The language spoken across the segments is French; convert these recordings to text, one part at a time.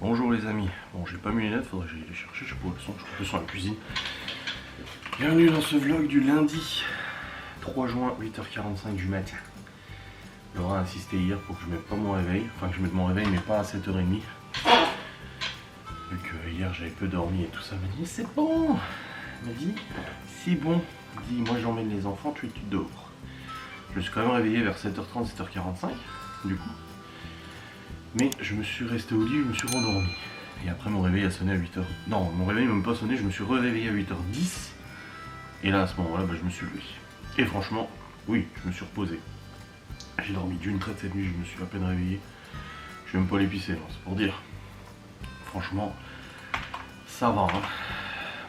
Bonjour les amis, bon j'ai pas mis les lunettes, faudrait que j'aille les chercher, je sais pas où elles sont, je suis dans la cuisine. Bienvenue dans ce vlog du lundi 3 juin 8h45 du matin. Laura a insisté hier pour que je mette pas mon réveil, enfin que je mette mon réveil mais pas à 7h30. Vu que hier j'avais peu dormi et tout ça, elle m'a dit c'est bon. Elle m'a dit c'est bon, elle m'a dit moi j'emmène les enfants, tu dors. Je me suis quand même réveillé vers 7h30, 7h45 du coup. Mais je me suis resté au lit, je me suis rendormi. Et après mon réveil a sonné à 8h. Non, mon réveil n'a même pas sonné, je me suis réveillé à 8h10. Et là à ce moment-là, je me suis levé. Et franchement, oui, je me suis reposé. J'ai dormi d'une traite cette nuit, je me suis à peine réveillé. Je vais même pas l'épicer, c'est pour dire. Franchement, ça va. Hein.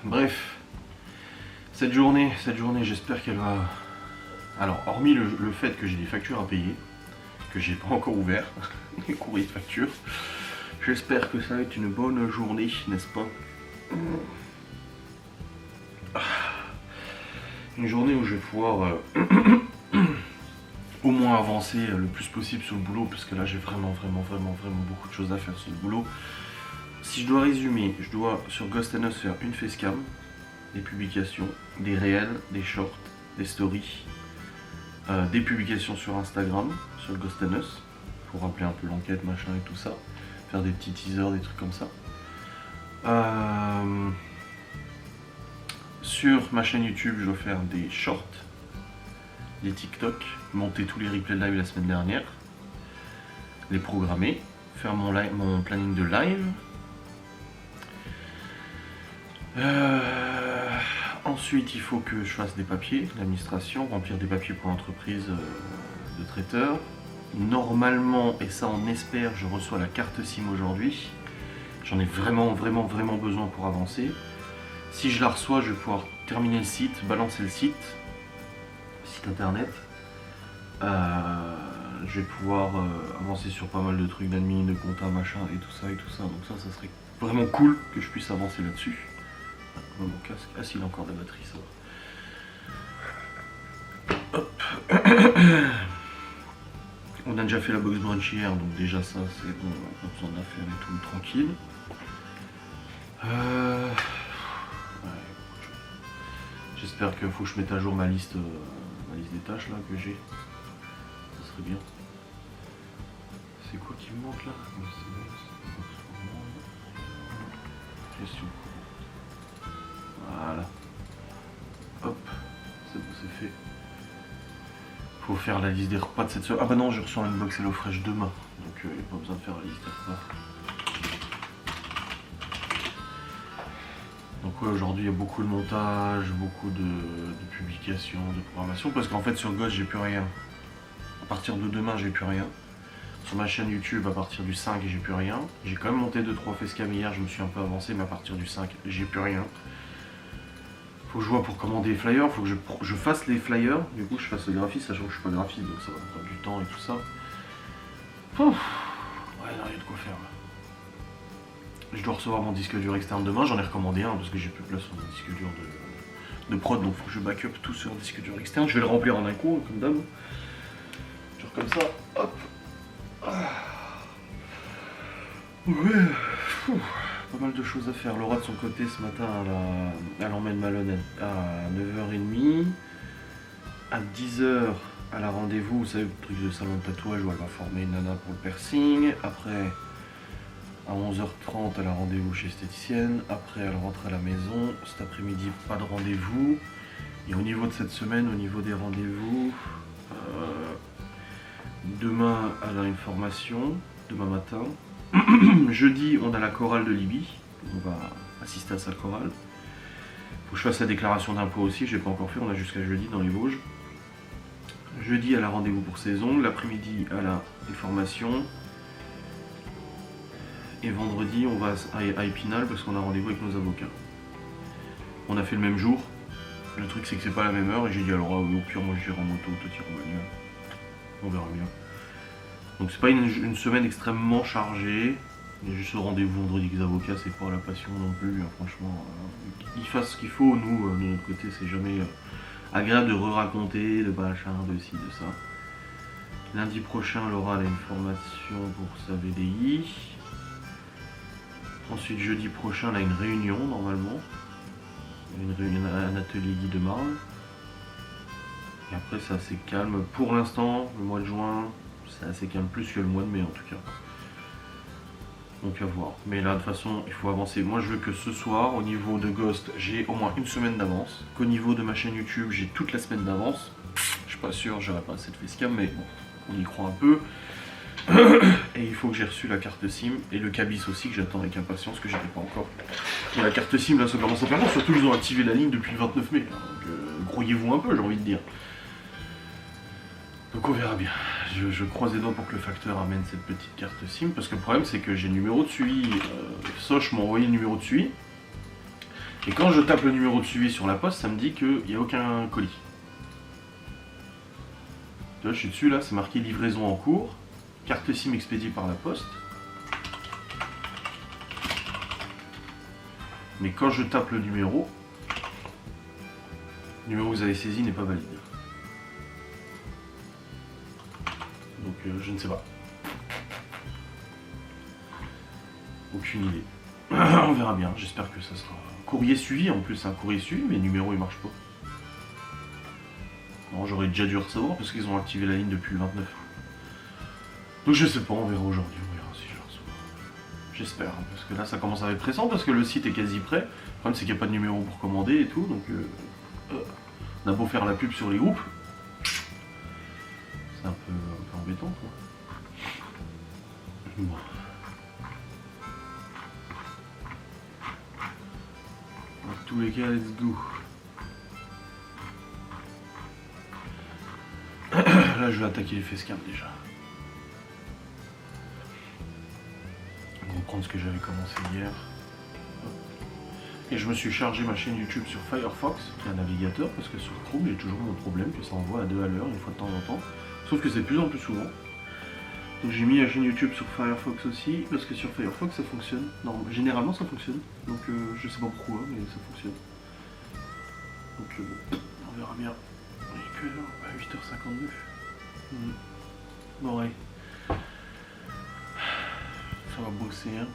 Bref, cette journée, j'espère qu'elle va... Alors, hormis le fait que j'ai des factures à payer, que j'ai pas encore ouvert, les courriers de facture. J'espère que ça va être une bonne journée, n'est-ce pas? Une journée où je vais pouvoir au moins avancer le plus possible sur le boulot, parce que là j'ai vraiment beaucoup de choses à faire sur le boulot. Si je dois résumer, je dois sur Ghost & Us faire une facecam, des publications, des réels, des shorts, des stories, des publications sur Instagram, sur Ghost & Us, pour rappeler un peu l'enquête, machin et tout ça, faire des petits teasers, des trucs comme ça. Sur ma chaîne YouTube, je dois faire des shorts, des TikTok, monter tous les replays de live la semaine dernière, les programmer, faire mon planning de live. Ensuite, il faut que je fasse des papiers, l'administration, remplir des papiers pour l'entreprise de traiteur. Normalement, et ça on espère, je reçois la carte SIM aujourd'hui. J'en ai vraiment besoin pour avancer. Si je la reçois, je vais pouvoir terminer le site, balancer le site internet. Je vais pouvoir avancer sur pas mal de trucs d'admin, de compta, machin et tout ça. Donc ça serait vraiment cool que je puisse avancer là-dessus. Mon casque. Ah si, il a encore de la batterie, ça va. Hop. On a déjà fait la box brunch hier, donc déjà ça c'est bon, pas besoin de la faire et tout, tranquille. Ouais. J'espère qu'il faut que je mette à jour ma liste des tâches là que j'ai. Ça serait bien. C'est quoi qui me manque là? Question. Voilà. Hop, c'est bon, c'est fait. Faut faire la liste des repas de cette semaine. Ah bah non, je reçois un inbox HelloFresh demain, donc il n'y a pas besoin de faire la liste des repas. Donc ouais, aujourd'hui il y a beaucoup de montage, beaucoup de publications, de programmation, parce qu'en fait sur Ghost j'ai plus rien. À partir de demain j'ai plus rien. Sur ma chaîne YouTube à partir du 5 j'ai plus rien. J'ai quand même monté 2-3 facecam hier, je me suis un peu avancé, mais à partir du 5 j'ai plus rien. Faut que je vois pour commander les flyers, faut que je fasse les flyers, du coup je fasse le graphisme, sachant que je suis pas graphiste, donc ça va prendre du temps et tout ça. Ouf. Ouais, il n'y a rien de quoi faire là. Je dois recevoir mon disque dur externe demain, j'en ai recommandé un parce que j'ai plus de place sur mon disque dur de prod, donc faut que je backup tout sur un disque dur externe. Je vais le remplir en un coup, comme d'hab. Genre comme ça, hop. Ouais. Pas mal de choses à faire. Laura de son côté ce matin elle emmène Malone à 9h30. À 10h elle a rendez-vous, vous savez, le truc de salon de tatouage où elle va former une nana pour le piercing. Après à 11h30 elle a rendez-vous chez esthéticienne. Après elle rentre à la maison. Cet après-midi pas de rendez-vous. Et au niveau de cette semaine, au niveau des rendez-vous, demain elle a une formation, demain matin. Jeudi, on a la chorale de Libye, on va assister à sa chorale. Faut que je fasse la déclaration d'impôt aussi, je l'ai pas encore fait, on a jusqu'à jeudi dans les Vosges. Jeudi, elle a rendez-vous pour ses ongles, l'après-midi, elle a une formation. Et vendredi, on va à Épinal parce qu'on a rendez-vous avec nos avocats. On a fait le même jour, le truc c'est que c'est pas la même heure, et j'ai dit à Laura, au pire, moi j'irai en moto, toi t'iras en bagnole. On verra bien. Donc c'est pas une semaine extrêmement chargée. Il y a juste le rendez-vous vendredi avec les avocats, c'est pas la passion non plus, hein, franchement. Ils fassent ce qu'il faut, nous, de notre côté, c'est jamais agréable de re-raconter, de machin, de ci, de ça. Lundi prochain, Laura a une formation pour sa VDI. Ensuite, jeudi prochain, on a une réunion normalement. Un atelier Guy de Marle. Et après, c'est assez calme. Pour l'instant, le mois de juin, c'est assez calme, plus que le mois de mai en tout cas. Donc à voir. Mais là, de toute façon, il faut avancer. Moi, je veux que ce soir, au niveau de Ghost, j'ai au moins une semaine d'avance. Qu'au niveau de ma chaîne YouTube, j'ai toute la semaine d'avance. Je suis pas sûr, j'aurai pas assez de facecam, mais bon, on y croit un peu. Et il faut que j'ai reçu la carte SIM et le cabis aussi, que j'attends avec impatience, que j'avais pas encore. Et la carte SIM, là, ça commence à faire long. Surtout, ils ont activé la ligne depuis le 29 mai. Là. Donc, grouillez-vous un peu, j'ai envie de dire. Donc on verra bien. Je croise les doigts pour que le facteur amène cette petite carte SIM, parce que le problème c'est que j'ai le numéro de suivi. Soch m'a envoyé le numéro de suivi. Et quand je tape le numéro de suivi sur la poste, ça me dit qu'il n'y a aucun colis. Là, je suis dessus, là, c'est marqué livraison en cours. Carte SIM expédiée par la poste. Mais quand je tape le numéro que vous avez saisi n'est pas valide. Donc je ne sais pas. Aucune idée. On verra bien, j'espère que ça sera... Courrier suivi en plus, un courrier suivi, mais le numéro il marche pas. Alors j'aurais déjà dû recevoir parce qu'ils ont activé la ligne depuis le 29. Donc je sais pas, on verra aujourd'hui, on verra si je le reçois. J'espère, hein, parce que là ça commence à être pressant parce que le site est quasi prêt. Le problème c'est qu'il n'y a pas de numéro pour commander et tout, donc on a beau faire la pub sur les groupes. C'est un peu embêtant quoi. Bon. Dans tous les cas, let's go. Là je vais attaquer les facecam déjà. On va reprendre ce que j'avais commencé hier. Et je me suis chargé ma chaîne YouTube sur Firefox, qui est un navigateur, parce que sur Chrome j'ai toujours mon problème que ça envoie à 2 à l'heure, une fois de temps en temps. Sauf que c'est de plus en plus souvent. Donc j'ai mis la chaîne YouTube sur Firefox aussi, parce que sur Firefox ça fonctionne. Non, généralement ça fonctionne. Donc je sais pas pourquoi, mais ça fonctionne. Donc bon, on verra bien. On est que là, à 8h59. Bon ouais. Ça va bosser hein.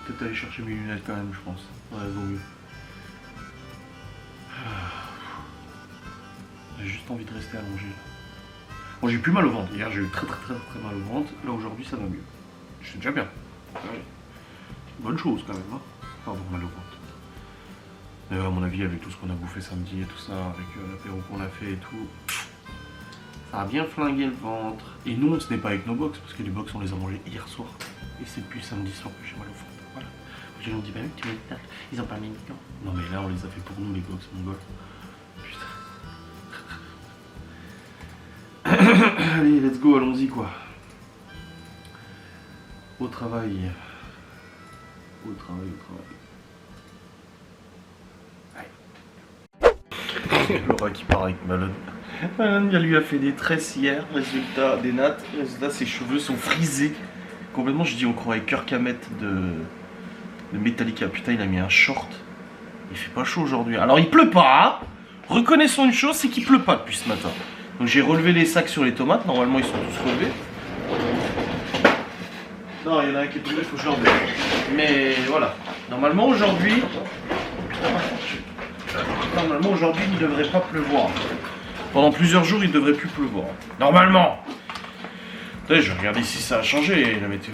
Peut-être aller chercher mes lunettes quand même je pense. Ouais, vaut mieux. J'ai juste envie de rester allongé. Bon, j'ai plus mal au ventre. Hier j'ai eu très mal au ventre. Là aujourd'hui ça va mieux. Je suis déjà bien. Ouais. Bonne chose quand même. Hein. Pardon, mal au ventre. Mais à mon avis avec tout ce qu'on a bouffé samedi et tout ça, avec l'apéro qu'on a fait et tout, ça a bien flingué le ventre. Et nous ce n'est pas avec nos box, parce que les box on les a mangés hier soir. Et c'est depuis samedi soir que j'ai mal au ventre. Voilà. Les gens me disent bah oui tu mets des ils ont pas mis dedans. Non mais là on les a fait pour nous les box mon gars. Putain. Allez let's go, allons-y quoi. Au travail. Au travail. Laura qui part avec Malone. Malone lui a fait des tresses hier, résultat des nattes, résultat ses cheveux sont frisés. Complètement, je dis on croirait Kirk Hammett de Metallica. Putain, il a mis un short. Il fait pas chaud aujourd'hui. Alors il pleut pas. Hein. Reconnaissons une chose, c'est qu'il pleut pas depuis ce matin. Donc j'ai relevé les sacs sur les tomates. Normalement ils sont tous relevés. Non, il y en a un qui est tombé, il faut que je l'enlève. Mais voilà. Normalement aujourd'hui, il ne devrait pas pleuvoir. Pendant plusieurs jours, il ne devrait plus pleuvoir. Normalement. Attendez, je vais regarder si ça a changé la météo.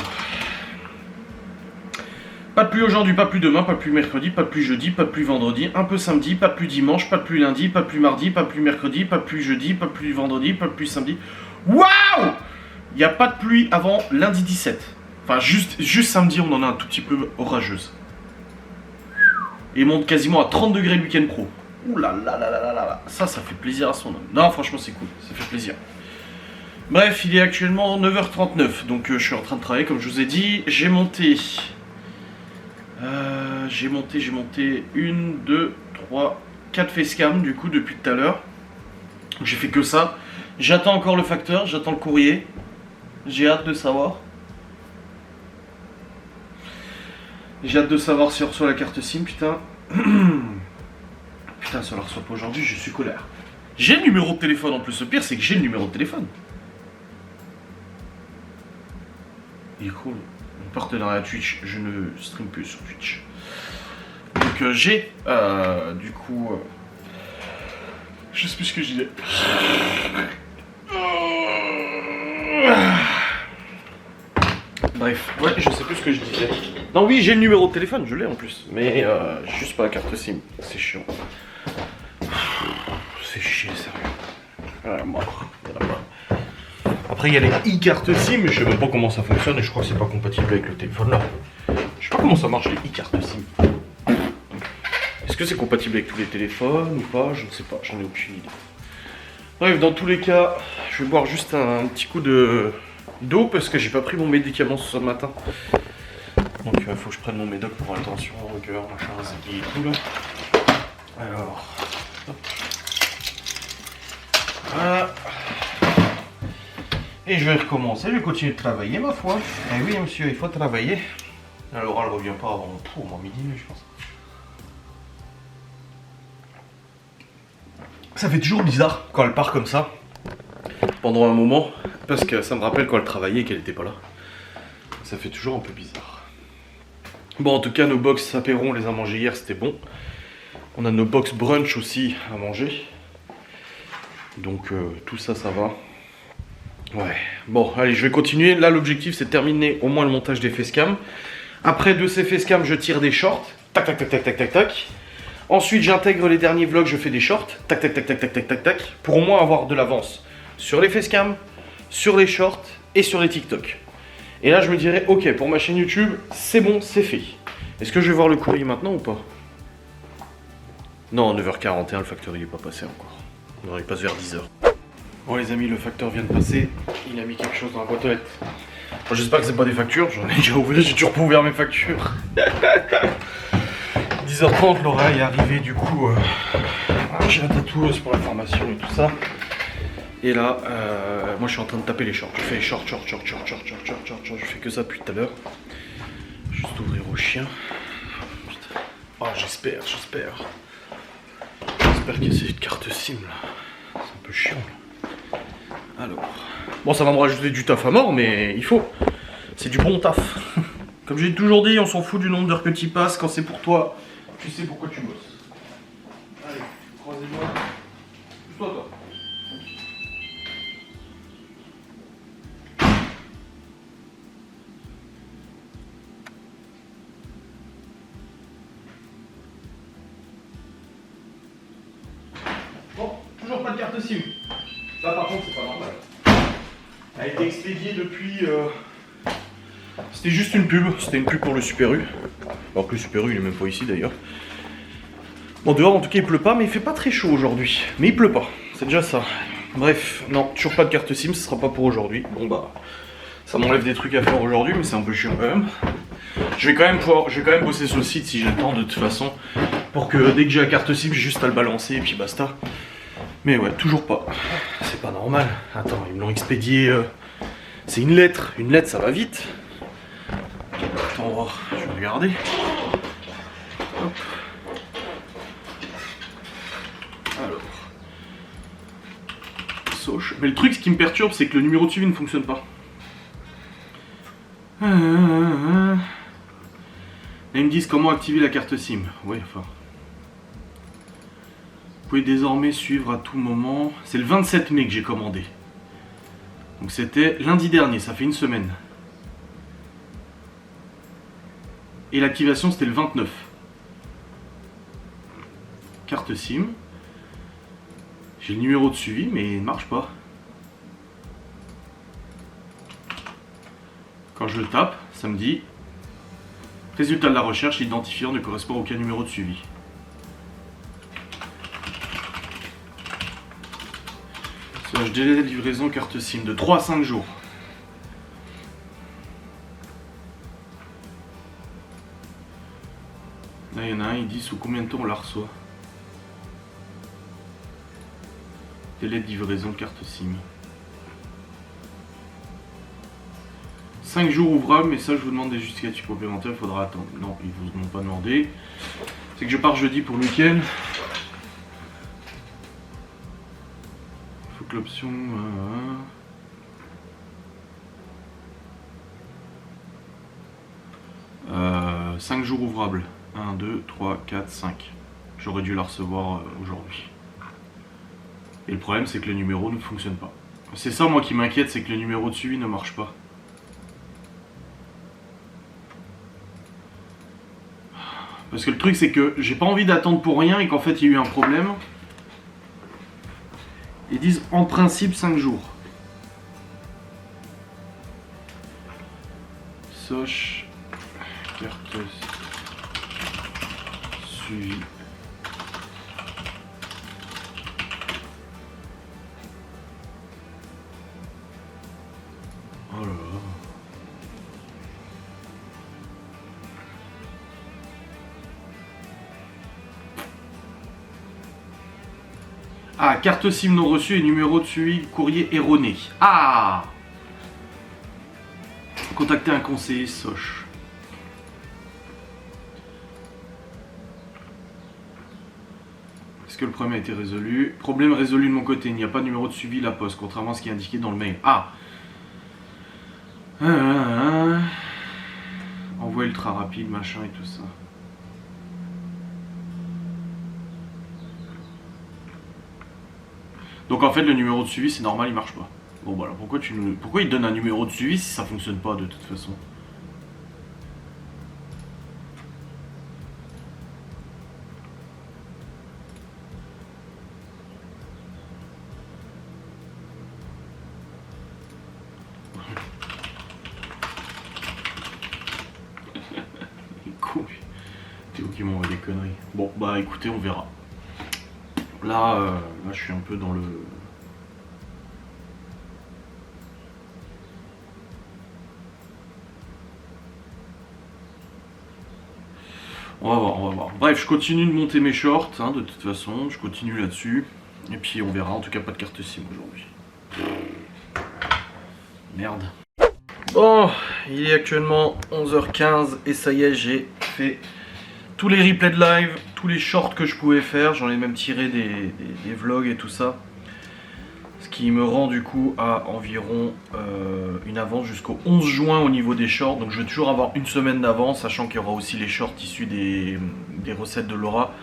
Pas de pluie aujourd'hui, pas de pluie demain, pas de pluie mercredi, pas de pluie jeudi, pas de pluie vendredi, un peu samedi, pas de pluie dimanche, pas de pluie lundi, pas de pluie mardi, pas de pluie mercredi, pas de pluie jeudi, pas de pluie vendredi, pas de pluie samedi. Waouh! Il n'y a pas de pluie avant lundi 17. Enfin, juste samedi, on en a un tout petit peu orageuse. Et il monte quasiment à 30 degrés le week-end pro. Ouh là là là là là là. Ça fait plaisir à son homme. Non, franchement, c'est cool. Ça fait plaisir. Bref, il est actuellement 9h39. Donc, je suis en train de travailler, comme je vous ai dit. J'ai monté 1, 2, 3, 4 facecam, du coup, depuis tout à l'heure. J'ai fait que ça. J'attends encore le facteur, j'attends le courrier. J'ai hâte de savoir. J'ai hâte de savoir si on reçoit la carte SIM, putain. Putain, si on la reçoit pas aujourd'hui, je suis colère. J'ai le numéro de téléphone en plus, le pire c'est que j'ai le numéro de téléphone. Il est cool. partenariat Twitch, je ne stream plus sur Twitch. Donc j'ai, du coup... je sais plus ce que je disais. Bref, ouais, je sais plus ce que je disais. Non, oui, j'ai le numéro de téléphone, je l'ai en plus. Mais juste pas la carte SIM, c'est chiant. C'est chiant, sérieux. Mort. Après, il y a les e-cartes SIM, mais je sais même pas comment ça fonctionne et je crois que c'est pas compatible avec le téléphone là. Je sais pas comment ça marche les e-cartes SIM. Est-ce que c'est compatible avec tous les téléphones ou pas? Je ne sais pas, j'en ai aucune idée. Bref, dans tous les cas, je vais boire juste un petit coup d'eau parce que j'ai pas pris mon médicament ce matin. Donc il faut que je prenne mon médoc pour attention, cœur, machin, ziggy et tout là. Alors, hop. Voilà. Et je vais recommencer, je vais continuer de travailler ma foi. Eh oui monsieur, il faut travailler. Alors elle revient pas avant pour midi je pense. Ça fait toujours bizarre quand elle part comme ça. Pendant un moment. Parce que ça me rappelle quand elle travaillait et qu'elle était pas là. Ça fait toujours un peu bizarre. Bon en tout cas nos box apéro on les a mangés hier, c'était bon. On a nos box brunch aussi à manger. Donc tout ça, ça va. Ouais. Bon, allez, je vais continuer. Là, l'objectif, c'est de terminer au moins le montage des facecam. Après de ces facecam, je tire des shorts. Tac, tac, tac, tac, tac, tac, tac. Ensuite, j'intègre les derniers vlogs, je fais des shorts. Tac, tac, tac, tac, tac, tac, tac, tac. Pour au moins avoir de l'avance sur les facecam, sur les shorts et sur les TikTok. Et là, je me dirais, ok, pour ma chaîne YouTube, c'est bon, c'est fait. Est-ce que je vais voir le courrier maintenant ou pas? Non, 9h41, le facteur il est pas passé encore. Non, il passe vers 10h. Bon les amis, le facteur vient de passer. Il a mis quelque chose dans la boîte aux lettres. Bon, j'espère que c'est pas des factures, j'en ai déjà ouvert, j'ai toujours pas ouvert mes factures. 10h30, Laura est arrivée du coup. J'ai la tatoueuse pour la formation et tout ça. Et là, moi je suis en train de taper les shorts. Je fais les shorts, shorts. Je fais que ça depuis tout à l'heure. Juste ouvrir au chien. Putain. Oh, j'espère. J'espère qu'il y a cette carte SIM là. C'est un peu chiant là. Alors. Bon, ça va me rajouter du taf à mort, mais il faut. C'est du bon taf. Comme j'ai toujours dit, on s'en fout du nombre d'heures que tu passes. Quand c'est pour toi, tu sais pourquoi tu bosses. Allez, croisez-moi. Pousse-toi, toi. Bon, toujours pas de carte SIM. Là par contre c'est pas normal. Elle a été expédiée depuis... C'était juste une pub, c'était une pub pour le Super U. Alors que le Super U il est même pas ici d'ailleurs. Bon dehors en tout cas il pleut pas, mais il fait pas très chaud aujourd'hui. Mais il pleut pas, c'est déjà ça. Bref, non, toujours pas de carte SIM, ce sera pas pour aujourd'hui. Bon bah, ça m'enlève des trucs à faire aujourd'hui, mais c'est un peu chiant quand même. Je vais quand même bosser sur le site si j'ai le temps de toute façon. Pour que dès que j'ai la carte SIM, j'ai juste à le balancer et puis basta. Mais ouais, toujours pas. C'est pas normal. Attends, ils me l'ont expédié. C'est une lettre ça va vite. Attends, on va voir. Je vais regarder. Hop. Alors. Soch. Mais le truc, ce qui me perturbe, c'est que le numéro de suivi ne fonctionne pas. Et ils me disent comment activer la carte SIM. Ouais, enfin. Vous pouvez désormais suivre à tout moment. C'est le 27 mai que j'ai commandé. Donc c'était lundi dernier, ça fait une semaine. Et l'activation c'était le 29. Carte SIM. J'ai le numéro de suivi mais il ne marche pas. Quand je le tape, ça me dit résultat de la recherche, l'identifiant ne correspond à aucun numéro de suivi. Délai de livraison carte SIM de 3 à 5 jours. Là il y en a un, il dit sous combien de temps on la reçoit. Délai de livraison carte SIM. 5 jours ouvrables, mais ça je vous demande des justificatifs complémentaires, il faudra attendre. Non, ils vous ont pas demandé. C'est que je pars jeudi pour le week-end. Faut que l'option... 5 jours ouvrables. 1, 2, 3, 4, 5. J'aurais dû la recevoir aujourd'hui. Et le problème, c'est que le numéro ne fonctionne pas. C'est ça, moi, qui m'inquiète, c'est que le numéro de suivi ne marche pas. Parce que le truc, c'est que j'ai pas envie d'attendre pour rien et qu'en fait, il y a eu un problème. Ils disent en principe 5 jours. Soch, carte suivi. Oh là là. Ah, carte SIM non reçue et numéro de suivi courrier erroné. Ah! Contacter un conseiller Soch. Est-ce que le problème a été résolu? Problème résolu de mon côté, il n'y a pas de numéro de suivi la poste, contrairement à ce qui est indiqué dans le mail. Ah! Envoie ultra rapide, machin et tout ça. Donc en fait le numéro de suivi c'est normal, il marche pas. Bon bah alors pourquoi il te donne un numéro de suivi si ça fonctionne pas de toute façon? Cool. Théo qui m'envoie des conneries. Bon bah écoutez, on verra. Là je suis un peu dans le... On va voir, on va voir. Bref, je continue de monter mes shorts, hein, de toute façon, je continue là-dessus. Et puis on verra, en tout cas pas de carte SIM aujourd'hui. Merde. Bon, il est actuellement 11h15 et ça y est, j'ai fait tous les replays de live, tous les shorts que je pouvais faire. J'en ai même tiré des vlogs et tout ça. Ce qui me rend du coup à environ une avance jusqu'au 11 juin au niveau des shorts. Donc je vais toujours avoir une semaine d'avance, sachant qu'il y aura aussi les shorts issus des recettes de Laura.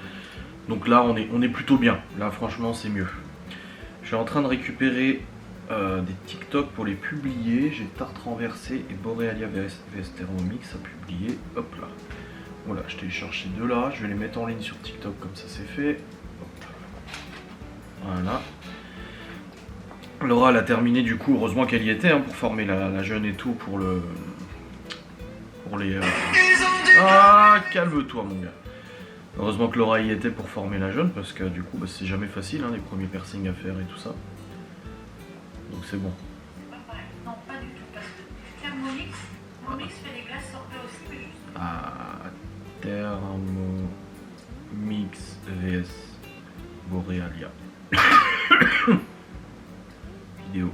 Donc là on est plutôt bien. Là franchement c'est mieux. Je suis en train de récupérer des TikTok pour les publier. J'ai Tarte renversée et Borealia vs Thermomix à publier. Hop là. Voilà, je télécharge ces deux là. Je vais les mettre en ligne sur TikTok comme ça c'est fait. Hop. Voilà. Laura elle a terminé du coup, heureusement qu'elle y était hein, pour former la jeune et tout pour les... Ah, calme-toi mon gars. Heureusement que Laura y était pour former la jeune parce que du coup bah, c'est jamais facile hein, les premiers piercings à faire et tout ça. Donc c'est bon. Non, pas du tout parce que Thermomix fait des glaces sortées aussi mais juste... Ah, Thermomix vs Borealia. Vidéo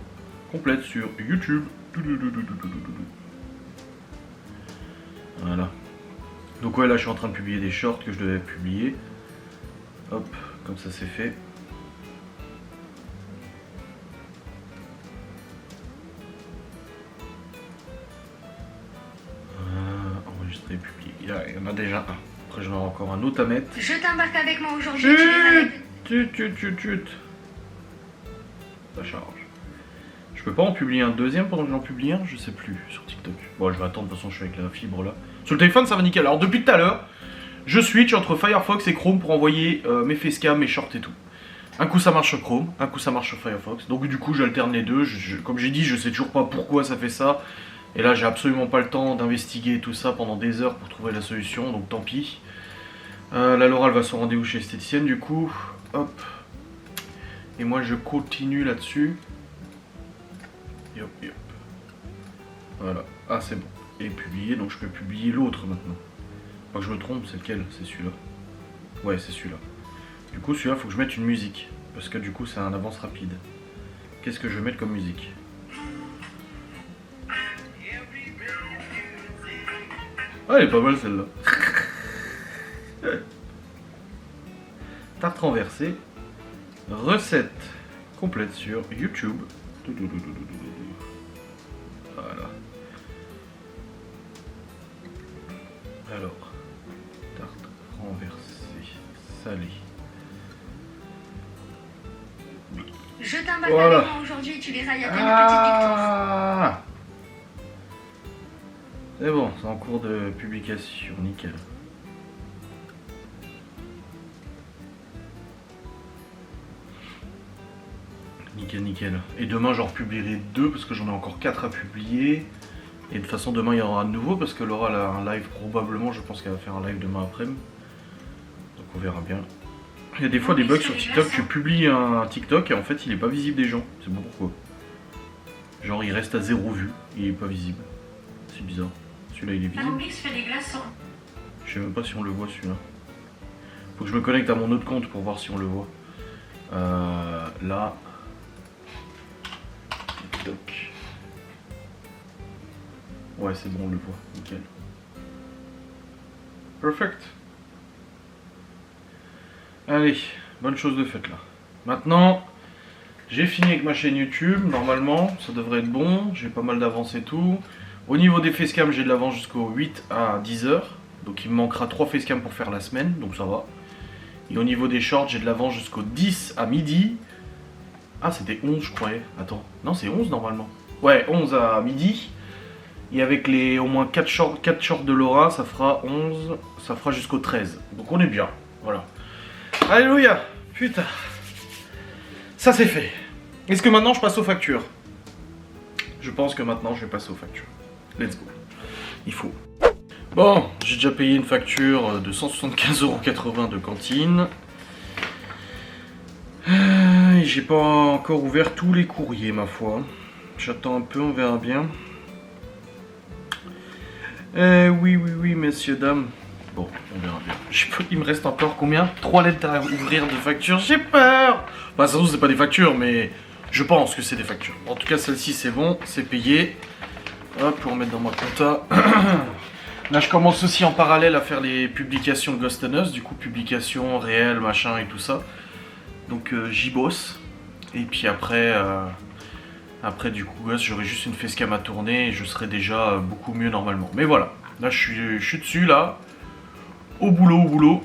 complète sur YouTube. Voilà. Donc ouais là je suis en train de publier des shorts que je devais publier. Hop, comme ça c'est fait. Enregistrer, publier. Il y en a déjà un. Après j'en ai encore un autre à mettre. Je t'embarque avec moi aujourd'hui. Chut. Ça charge. Je peux pas en publier un deuxième pendant que j'en publie un, je sais plus, sur TikTok. Bon, je vais attendre, de toute façon, je suis avec la fibre là. Sur le téléphone, ça va nickel. Alors, depuis tout à l'heure, je switch entre Firefox et Chrome pour envoyer mes facecam, mes shorts et tout. Un coup, ça marche sur Chrome, un coup, ça marche sur Firefox. Donc, du coup, j'alterne les deux. Comme j'ai dit, je sais toujours pas pourquoi ça fait ça. Et là, j'ai absolument pas le temps d'investiguer tout ça pendant des heures pour trouver la solution, donc tant pis. La Laura, elle va se rendez-vous chez l'esthéticienne, du coup. Hop. Et moi, je continue là-dessus. Yop. Voilà. Ah, c'est bon. Et publié, donc je peux publier l'autre maintenant. Pas que je me trompe, c'est lequel? C'est celui-là. Ouais, c'est celui-là. Du coup, celui-là, faut que je mette une musique. Parce que du coup, c'est un avance rapide. Qu'est-ce que je vais mettre comme musique? Ah, elle est pas mal celle-là. Tarte renversée. Recette complète sur YouTube. Voilà. Alors. salé. Je t'emballe Voilà. avec moi aujourd'hui, tu verras, il y a plein de petites victoires. Ah, c'est bon, c'est en cours de publication, nickel. Nickel, nickel. Et demain, j'en republierai 2 parce que j'en ai encore 4 à publier. Et de toute façon, demain, il y en aura de nouveau parce que Laura elle a un live probablement. Je pense qu'elle va faire un live demain après-midi. Donc on verra bien. Il y a des fois des bugs sur TikTok. Tu publies un TikTok et en fait, il est pas visible des gens. C'est bon pourquoi. Genre, il reste à 0 vue. Il est pas visible. C'est bizarre. Celui-là, il est visible. Thermomix fait des glaçons. Je sais même pas si on le voit celui-là. Faut que je me connecte à mon autre compte pour voir si on le voit. Là. TikTok. Ouais, c'est bon, on le voit. Nickel. Perfect. Allez, bonne chose de faite là. Maintenant, j'ai fini avec ma chaîne YouTube. Normalement, ça devrait être bon. J'ai pas mal d'avance et tout. Au niveau des facecam, j'ai de l'avance jusqu'au 8 à 10 heures. Donc il me manquera 3 facecam pour faire la semaine. Donc ça va. Et au niveau des shorts, j'ai de l'avance jusqu'au 10 à midi. Ah, c'était 11, je croyais. Attends. Non, c'est 11 normalement. Ouais, 11 à midi. Et avec les au moins 4 shorts de Laura, ça fera 11. Ça fera jusqu'au 13. Donc on est bien. Voilà. Alléluia. Putain. Ça c'est fait. Est-ce que maintenant je passe aux factures? Je pense que maintenant je vais passer aux factures. Let's go. Il faut. Bon, j'ai déjà payé une facture de 175,80 € de cantine. Et j'ai pas encore ouvert tous les courriers, ma foi. J'attends un peu, on verra bien. Oui, messieurs, dames. Bon, on verra bien. Il me reste encore combien? 3 lettres à ouvrir de factures. J'ai peur. Enfin, ça se trouve, c'est pas des factures, mais je pense que c'est des factures. En tout cas, celle-ci, c'est bon, c'est payé. Hop, pour remettre dans ma compta. Là, je commence aussi en parallèle à faire les publications de Ghost and Us. Du coup, publications réelles, machin et tout ça. Donc, j'y bosse. Et puis après, du coup, j'aurai juste une facecam à tourner et je serai déjà beaucoup mieux normalement. Mais voilà, là, je suis dessus, là. Au boulot.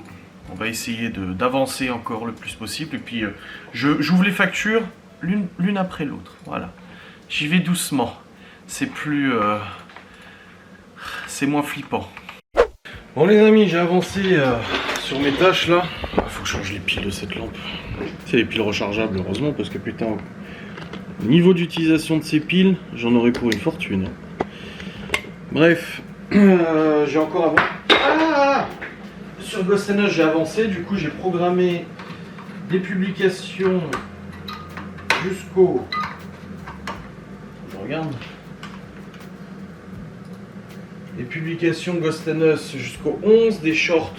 On va essayer d'avancer encore le plus possible. Et puis, j'ouvre les factures l'une après l'autre. Voilà. J'y vais doucement. C'est plus... c'est moins flippant. Bon les amis, j'ai avancé sur mes tâches là. Faut que je change les piles de cette lampe. C'est les piles rechargeables heureusement parce que putain, au niveau d'utilisation de ces piles, j'en aurais pour une fortune. Bref, j'ai encore avancé. Sur Ghost and Us, j'ai avancé, du coup j'ai programmé des publications jusqu'au... Je regarde. Les publications Ghost and Us jusqu'au 11, des shorts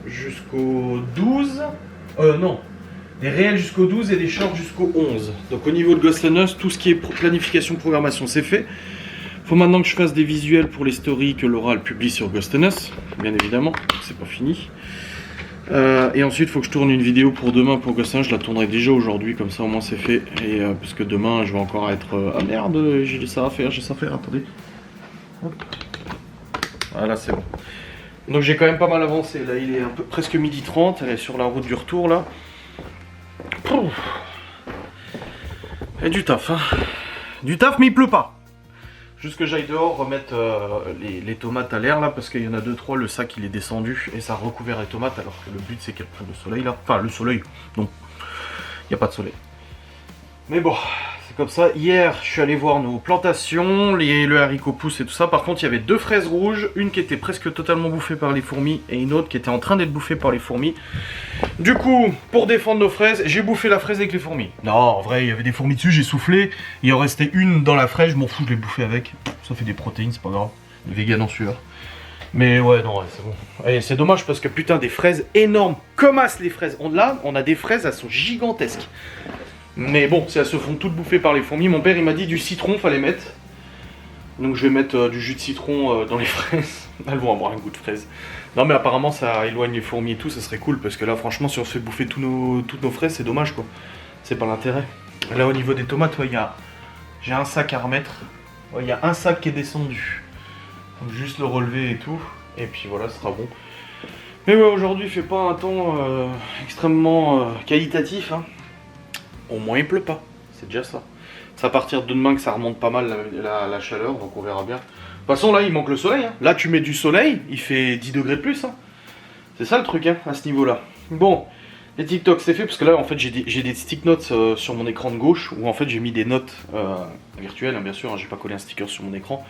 jusqu'au 12. Non, des réels jusqu'au 12 et des shorts jusqu'au 11. Donc au niveau de Ghost and Us, tout ce qui est planification, programmation, c'est fait. Faut maintenant que je fasse des visuels pour les stories que Laura elle publie sur Ghost and Us, bien évidemment, c'est pas fini. Et ensuite, il faut que je tourne une vidéo pour demain pour Ghost and Us. Je la tournerai déjà aujourd'hui, comme ça au moins c'est fait. Et parce que demain, je vais encore être... ah merde, j'ai ça à faire, attendez. Hop. Voilà, c'est bon. Donc j'ai quand même pas mal avancé. Là, il est un peu presque 12h30. Elle est sur la route du retour, là. Et du taf, hein. Du taf, mais il pleut pas. Juste que j'aille dehors remettre les tomates à l'air, là, parce qu'il y en a 2-3, le sac, il est descendu. Et ça a recouvert les tomates, alors que le but, c'est qu'elles prennent le soleil, là. Enfin, le soleil, non. Il n'y a pas de soleil. Mais bon... Comme ça, hier je suis allé voir nos plantations, le haricot pousse et tout ça. Par contre, il y avait 2 fraises rouges, une qui était presque totalement bouffée par les fourmis et une autre qui était en train d'être bouffée par les fourmis. Du coup, pour défendre nos fraises, j'ai bouffé la fraise avec les fourmis. Non, en vrai, il y avait des fourmis dessus, j'ai soufflé. Il en restait une dans la fraise, je m'en fous, je l'ai bouffée avec. Ça fait des protéines, c'est pas grave. Les véganes en sueur. Mais ouais, non, ouais, c'est bon. Et c'est dommage parce que putain, des fraises énormes, comme as les fraises. Là, on a des fraises, elles sont gigantesques. Mais bon, si elles se font toutes bouffer par les fourmis, mon père il m'a dit du citron fallait mettre. Donc je vais mettre du jus de citron dans les fraises. Elles vont avoir un goût de fraise. Non mais apparemment ça éloigne les fourmis et tout, ça serait cool. Parce que là franchement si on se fait bouffer toutes nos fraises, c'est dommage quoi. C'est pas l'intérêt. Là au niveau des tomates, ouais, j'ai un sac à remettre. Ouais, il y a un sac qui est descendu. Donc juste le relever et tout. Et puis voilà, ce sera bon. Mais ouais, aujourd'hui il fait pas un temps extrêmement qualitatif, hein. Au moins il pleut pas, c'est déjà ça. C'est à partir de demain que ça remonte pas mal la chaleur, donc on verra bien. De toute façon là il manque le soleil, hein. Là tu mets du soleil, il fait 10 degrés de plus, hein. C'est ça le truc, hein, à ce niveau là. Bon, les TikTok c'est fait parce que là en fait j'ai des stick notes sur mon écran de gauche, où en fait j'ai mis des notes virtuelles, hein, bien sûr, hein, j'ai pas collé un sticker sur mon écran.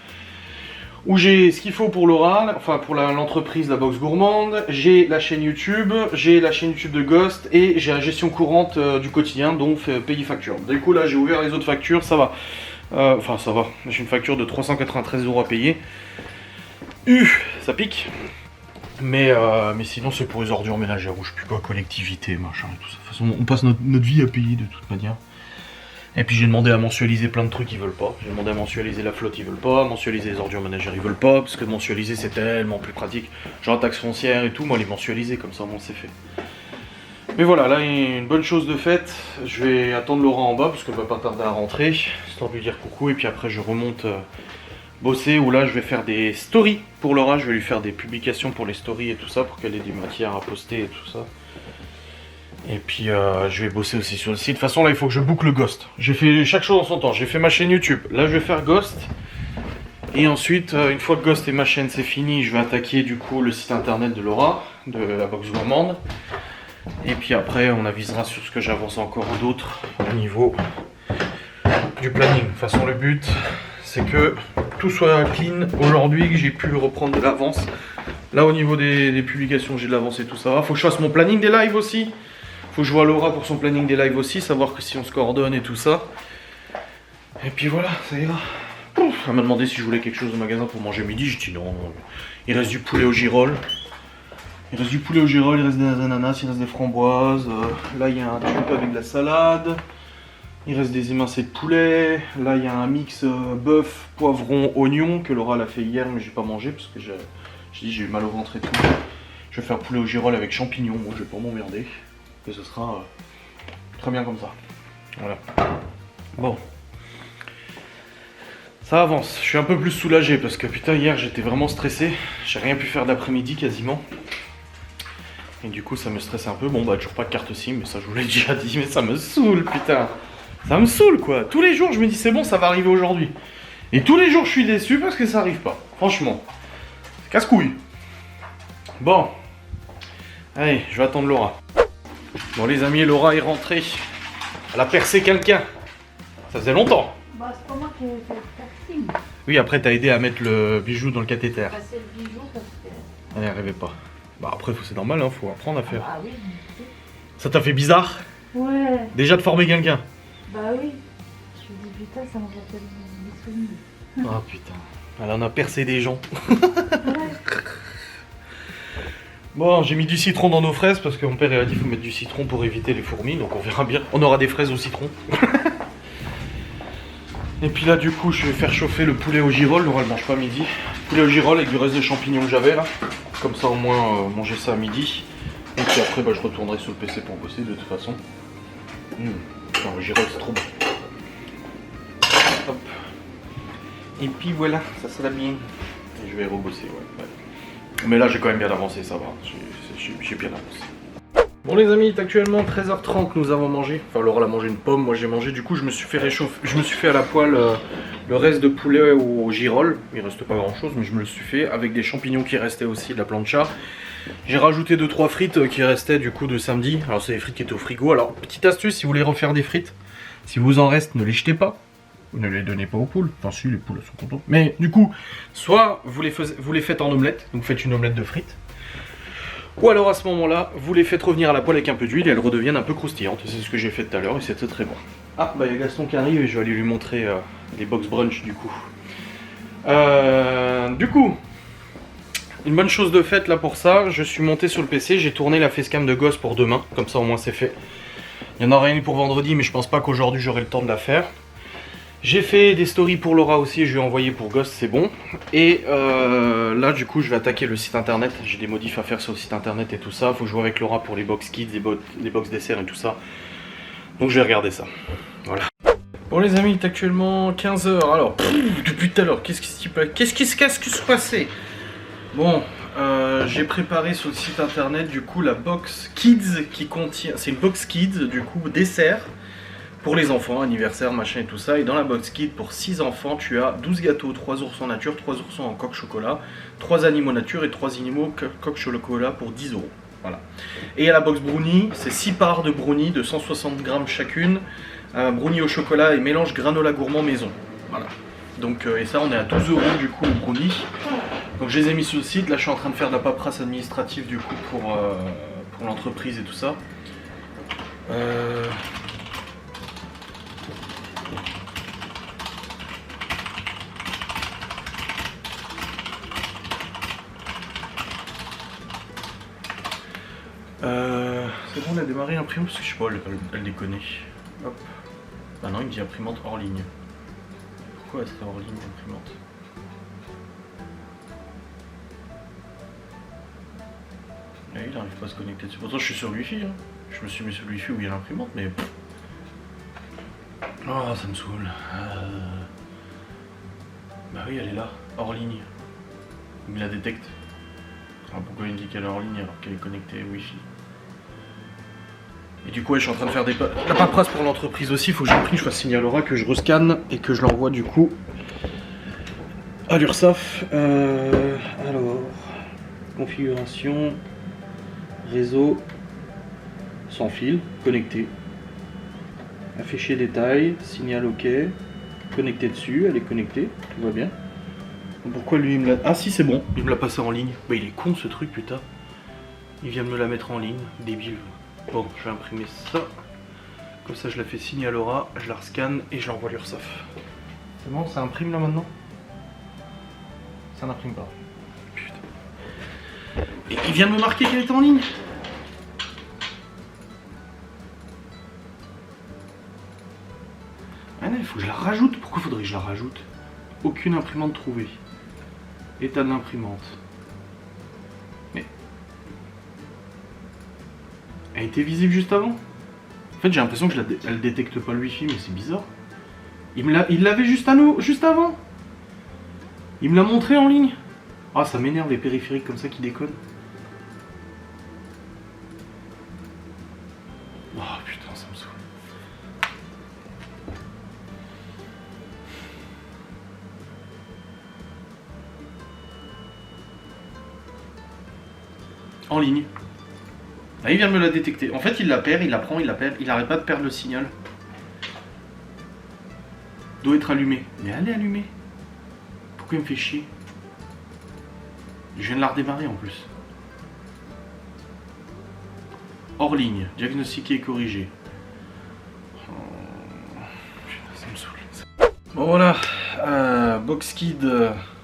Où j'ai ce qu'il faut pour l'oral, enfin pour l'entreprise, la box gourmande, j'ai la chaîne YouTube de Ghost, et j'ai la gestion courante du quotidien, donc payer facture. Du coup là j'ai ouvert les autres factures, ça va. Enfin ça va, j'ai une facture de 393 € à payer. Ça pique. Mais sinon c'est pour les ordures ménagères, où je sais plus quoi, collectivité, machin et tout ça. De toute façon on passe notre vie à payer de toute manière. Et puis j'ai demandé à mensualiser plein de trucs, ils veulent pas. J'ai demandé à mensualiser la flotte, ils veulent pas. Mensualiser les ordures ménagères, ils veulent pas. Parce que mensualiser c'est tellement plus pratique. Genre taxe foncière et tout, moi les mensualiser, comme ça au moins c'est fait. Mais voilà, là il y a une bonne chose de faite. Je vais attendre Laura en bas, parce qu'elle va pas tarder à rentrer. Histoire de lui dire coucou, et puis après je remonte bosser, où là je vais faire des stories pour Laura. Je vais lui faire des publications pour les stories et tout ça, pour qu'elle ait des matières à poster et tout ça. Et puis je vais bosser aussi sur le site. De toute façon là il faut que je boucle Ghost. J'ai fait chaque chose en son temps. J'ai fait ma chaîne YouTube. Là je vais faire Ghost. Et ensuite une fois que Ghost et ma chaîne c'est fini, je vais attaquer du coup le site internet de Laura, de la box gourmande. Et puis après on avisera sur ce que j'avance encore d'autres au niveau du planning. De toute façon le but c'est que tout soit clean aujourd'hui, que j'ai pu reprendre de l'avance. Là au niveau des publications j'ai de l'avance et tout ça. Faut que je fasse mon planning des lives aussi. Faut que je vois Laura pour son planning des lives aussi, savoir que si on se coordonne et tout ça. Et puis voilà, ça ira. Elle m'a demandé si je voulais quelque chose au magasin pour manger midi, j'ai dit non. Il reste du poulet au girolles. Il reste des ananas, il reste des framboises. Là il y a un truc avec de la salade. Il reste des émincés de poulet. Là il y a un mix bœuf, poivron, oignon que Laura l'a fait hier, mais j'ai pas mangé parce que j'ai eu mal au ventre et tout. Je vais faire poulet au girolles avec champignons, moi je vais pas m'emmerder. Et ce sera très bien comme ça. Voilà. Bon. Ça avance. Je suis un peu plus soulagé parce que putain hier j'étais vraiment stressé. J'ai rien pu faire d'après-midi quasiment. Et du coup ça me stresse un peu. Bon bah toujours pas de carte SIM, mais ça je vous l'ai déjà dit. Mais ça me saoule putain. Ça me saoule quoi. Tous les jours je me dis c'est bon, ça va arriver aujourd'hui. Et tous les jours je suis déçu parce que ça arrive pas. Franchement. C'est casse-couille. Bon. Allez, je vais attendre Laura. Bon les amis, Laura est rentrée. Elle a percé quelqu'un. Ça faisait longtemps. Bah, c'est pas moi qui ai fait le casting. Oui, après t'as aidé à mettre le bijou dans le cathéter. Passer le bijou parce que. Elle n'y arrivait pas. Bah après c'est normal, hein, faut apprendre à faire. Ah oui. Ça t'a fait bizarre Ouais. déjà de former quelqu'un? Bah oui. Je me dis putain, ça me rappelle des souvenirs. Ah putain. Elle en a percé des gens. Ouais. Bon, j'ai mis du citron dans nos fraises parce que mon père il a dit qu'il faut mettre du citron pour éviter les fourmis, donc on verra bien. On aura des fraises au citron. Et puis là du coup je vais faire chauffer le poulet au girolles. Laura elle mange pas midi. Poulet au girolles avec du reste des champignons que j'avais là. Comme ça au moins manger ça à midi. Et puis après bah, je retournerai sur le PC pour bosser de toute façon. Le girolles c'est trop bon. Hop. Et puis voilà, ça sera bien. Et je vais rebosser, ouais. Mais là j'ai quand même bien avancé, ça va. J'ai bien avancé. Bon les amis, il est actuellement 13h30, nous avons mangé. Enfin Laura a mangé une pomme, moi j'ai mangé. Du coup je me suis fait réchauffer, je me suis fait à la poêle le reste de poulet au girolles. Il reste pas grand chose, mais je me le suis fait avec des champignons qui restaient aussi de la plancha. J'ai rajouté 2-3 frites qui restaient du coup de samedi. Alors c'est des frites qui étaient au frigo. Alors petite astuce, si vous voulez refaire des frites, si vous en reste, ne les jetez pas. Ne les donnez pas aux poules. Enfin si, les poules elles sont contentes. Mais du coup, soit vous les faites en omelette, donc faites une omelette de frites. Ou alors à ce moment-là, vous les faites revenir à la poêle avec un peu d'huile et elles redeviennent un peu croustillantes. C'est ce que j'ai fait tout à l'heure et c'était très bon. Ah bah il y a Gaston qui arrive et je vais aller lui montrer les box brunch du coup. Une bonne chose de faite là pour ça, je suis monté sur le PC, j'ai tourné la facecam de Ghost pour demain, comme ça au moins c'est fait. Il y en aura une pour vendredi mais je pense pas qu'aujourd'hui j'aurai le temps de la faire. J'ai fait des stories pour Laura aussi, je lui ai envoyé pour Ghost, c'est bon. Et là du coup je vais attaquer le site internet, j'ai des modifs à faire sur le site internet et tout ça. Faut que je joue avec Laura pour les box kids, les box dessert et tout ça. Donc je vais regarder ça, voilà. Bon les amis, il est actuellement 15h, alors depuis tout à l'heure, qu'est-ce qui se passait? Bon, j'ai préparé sur le site internet du coup la box Kids qui contient... C'est une box Kids du coup dessert pour les enfants, anniversaire, machin et tout ça. Et dans la box Kids pour 6 enfants, tu as 12 gâteaux, 3 oursons nature, 3 oursons en coque chocolat, 3 animaux nature et 3 animaux coque chocolat pour 10 €. Voilà. Et à la box brownie, c'est 6 parts de brownie de 160 grammes chacune, brownie au chocolat et mélange granola gourmand maison. Voilà. Donc, et ça, on est à 12 € du coup le brownie. Donc je les ai mis sur le site. Là, je suis en train de faire de la paperasse administrative du coup pour l'entreprise et tout ça. C'est bon, on a démarré l'imprimante parce que je sais pas, elle déconne. Hop. Bah non, il me dit imprimante hors ligne. Pourquoi elle serait hors ligne l'imprimante? Ah, il n'arrive pas à se connecter dessus. Pourtant, je suis sur le Wi-Fi. Hein. Je me suis mis sur le Wi-Fi où il y a l'imprimante, mais. Oh, ça me saoule. Bah oui, elle est là, hors ligne. Il la détecte. Alors pourquoi il me dit qu'elle est hors ligne alors qu'elle est connectée au Wi-Fi? Et du coup, ouais, je suis en train de faire la paperasse pour l'entreprise aussi. Il faut que j'imprime, je fasse signer à Laura, que je rescanne et que je l'envoie du coup à l'URSSAF. Alors, configuration, réseau, sans fil, connecté. Afficher détail, signal OK, connecté dessus, elle est connectée, tout va bien. Pourquoi lui il me l'a... Ah si, c'est bon, il me l'a passé en ligne. Bah il est con ce truc, putain. Il vient de me la mettre en ligne, débile. Bon, je vais imprimer ça. Comme ça je la fais signer à Laura, je la rescanne et je l'envoie à l'URSSAF. C'est bon, ça imprime là maintenant? Ça n'imprime pas. Putain. Et il vient de me marquer qu'elle était en ligne. Ah non, il faut que je la rajoute. Pourquoi faudrait que je la rajoute? Aucune imprimante trouvée. État de l'imprimante. Mais... Elle était visible juste avant? En fait, j'ai l'impression que elle détecte pas le Wi-Fi, mais c'est bizarre. Il l'avait juste avant. Il me l'a montré en ligne. Ah, ça m'énerve les périphériques comme ça qui déconnent. Oh putain, ça me saoule. En ligne. Là, il vient de me la détecter. En fait, il la perd, il la prend, il la perd. Il arrête pas de perdre le signal. Doit être allumé. Mais elle est allumée. Pourquoi il me fait chier? Je viens de la redémarrer en plus. Hors ligne. Diagnostiqué et corrigé. Oh, ça me saoule. Bon voilà. Box Kid,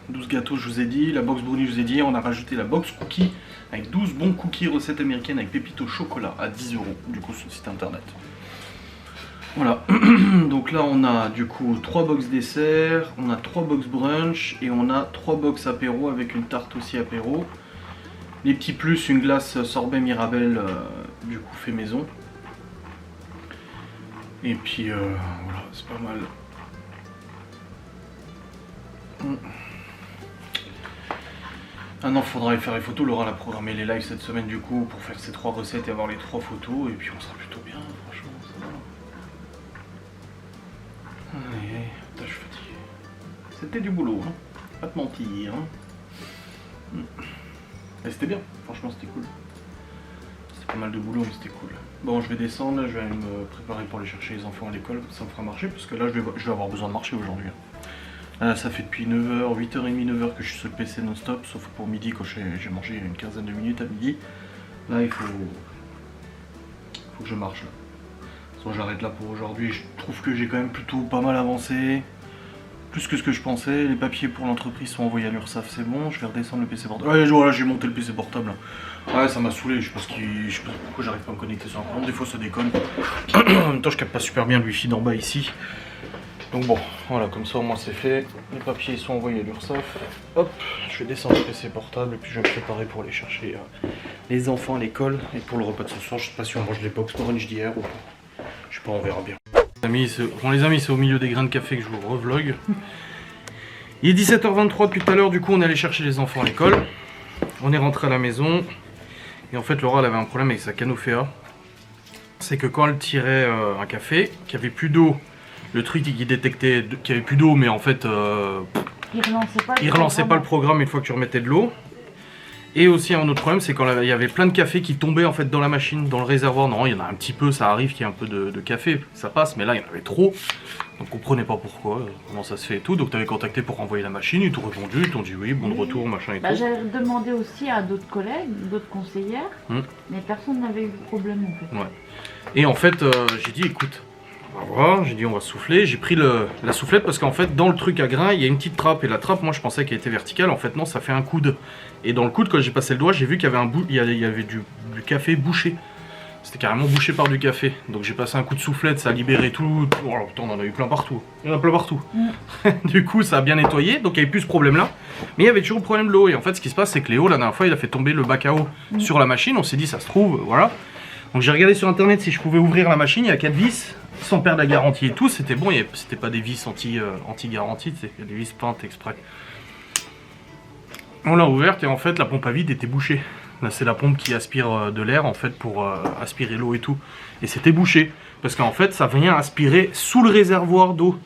12 gâteaux, je vous ai dit. La box brownie, je vous ai dit. On a rajouté la box cookie. Avec 12 bons cookies recettes américaines avec pépites au chocolat à 10 €, du coup sur le site internet. Voilà, donc là on a du coup 3 box dessert, on a 3 box brunch et on a 3 box apéro avec une tarte aussi apéro. Les petits plus, une glace sorbet Mirabelle du coup fait maison. Et puis voilà, c'est pas mal. Ah non, faudra faire les photos. Laura a programmé les lives cette semaine du coup pour faire ces 3 recettes et avoir les 3 photos. Et puis on sera plutôt bien, franchement, ça va. Allez, putain, je suis fatigué. C'était du boulot, hein. Pas te mentir, hein. Mais c'était bien, franchement c'était cool. C'était pas mal de boulot, mais c'était cool. Bon, je vais descendre, je vais aller me préparer pour aller chercher les enfants à l'école, ça me fera marcher, parce que là je vais avoir besoin de marcher aujourd'hui. Ça fait depuis 9h, 8h30, 9h que je suis sur le PC non-stop, sauf pour midi quand j'ai mangé une quinzaine de minutes à midi. Là il faut que je marche là. Sinon j'arrête là pour aujourd'hui. Je trouve que j'ai quand même plutôt pas mal avancé. Plus que ce que je pensais. Les papiers pour l'entreprise sont envoyés à l'URSSAF, c'est bon. Je vais redescendre le PC portable. Ouais, voilà, j'ai monté le PC portable. Ouais, ça m'a saoulé. Je sais pas pourquoi j'arrive pas à me connecter sur un compte. Des fois ça déconne. En même temps je capte pas super bien le wifi d'en bas ici. Donc bon, voilà, comme ça au moins c'est fait. Les papiers sont envoyés à l'URSSAF. Hop, je vais descendre le PC portable et puis je vais me préparer pour aller chercher les enfants à l'école. Et pour le repas de ce soir, je sais pas si on mange les box brunch d'hier ou pas. Je sais pas, on verra bien. Les amis, c'est au milieu des grains de café que je vous revlog. Il est 17h23 depuis tout à l'heure, du coup on est allé chercher les enfants à l'école. on est rentré à la maison. Et en fait, Laura, elle avait un problème avec sa canopéa. C'est que quand elle tirait un café, qu'il n'y avait plus d'eau, le truc qui détectait qu'il n'y avait plus d'eau, mais en fait, il relançait pas le programme une fois que tu remettais de l'eau. Et aussi un autre problème, c'est quand il y avait plein de café qui tombaient en fait dans la machine, dans le réservoir. Non, il y en a un petit peu, ça arrive qu'il y ait un peu de café, ça passe, mais là il y en avait trop. Donc on comprenait pas pourquoi, comment ça se fait et tout. Donc tu avais contacté pour renvoyer la machine, ils t'ont répondu, ils t'ont dit oui, bon de retour, machin et tout. J'avais demandé aussi à d'autres collègues, d'autres conseillères, mais personne n'avait eu de problème en fait. Ouais. Et en fait, j'ai dit écoute, on va voir, j'ai dit on va souffler, j'ai pris la soufflette parce qu'en fait dans le truc à grains il y a une petite trappe et la trappe moi je pensais qu'elle était verticale, en fait non, ça fait un coude. Et dans le coude quand j'ai passé le doigt j'ai vu qu'il y avait il y avait du café bouché, c'était carrément bouché par du café, donc j'ai passé un coup de soufflette, ça a libéré tout. Oh putain, on en a eu plein partout, il y en a plein partout. Du coup ça a bien nettoyé, donc il n'y avait plus ce problème là, mais il y avait toujours le problème de l'eau. Et en fait ce qui se passe c'est que Léo la dernière fois il a fait tomber le bac à eau sur la machine, on s'est dit ça se trouve, voilà. Donc j'ai regardé sur internet si je pouvais ouvrir la machine, il y a 4 vis, sans perdre la garantie et tout, c'était bon, c'était pas des vis anti-garantie, c'est des vis peintes exprès. On l'a ouverte et en fait la pompe à vide était bouchée. Là c'est la pompe qui aspire de l'air en fait pour aspirer l'eau et tout. Et c'était bouché, parce qu'en fait ça vient aspirer sous le réservoir d'eau.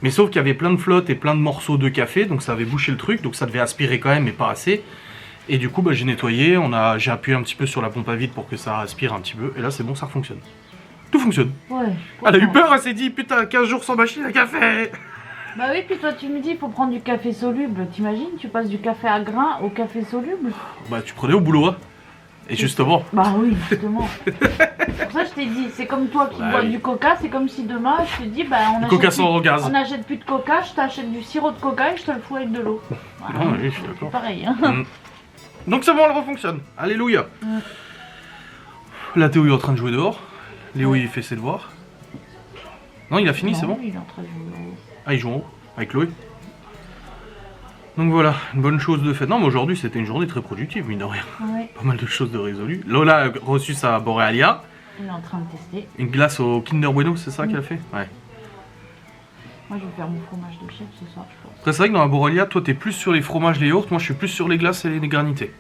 Mais sauf qu'il y avait plein de flotte et plein de morceaux de café, donc ça avait bouché le truc, donc ça devait aspirer quand même mais pas assez. Et du coup j'ai nettoyé, j'ai appuyé un petit peu sur la pompe à vide pour que ça aspire un petit peu, et là c'est bon, ça fonctionne. Tout fonctionne. Ouais. Elle a eu peur, elle s'est dit putain 15 jours sans machine à café. Bah oui, puis toi tu me dis il faut prendre du café soluble, t'imagines, tu passes du café à grains au café soluble. Bah tu prenais au boulot, hein. Et justement. Bah oui, justement. Pour ça je t'ai dit, c'est comme toi qui bois du coca, c'est comme si demain je te dis bah on achète plus de coca, je t'achète du sirop de coca et je te le fous avec de l'eau. Voilà. Non, oui, je suis d'accord. Pareil. Hein. Donc c'est bon, elle refonctionne. Alléluia. Là Théo il est en train de jouer dehors. Léo il fait ses devoirs. Non, il a fini, c'est bon. Il est en train de jouer. Ah, il joue en haut avec Chloé. Donc voilà, une bonne chose de fait. Non, mais aujourd'hui c'était une journée très productive, mine de rien. Ouais. Pas mal de choses de résolues. Lola a reçu sa Borealia. Il est en train de tester. Une glace au Kinder Bueno, c'est ça qu'elle a fait? Ouais. Moi je vais faire mon fromage de chèvre ce soir, je pense. Après c'est vrai que dans la Borealia, toi t'es plus sur les fromages, les yaourts, moi je suis plus sur les glaces et les granités.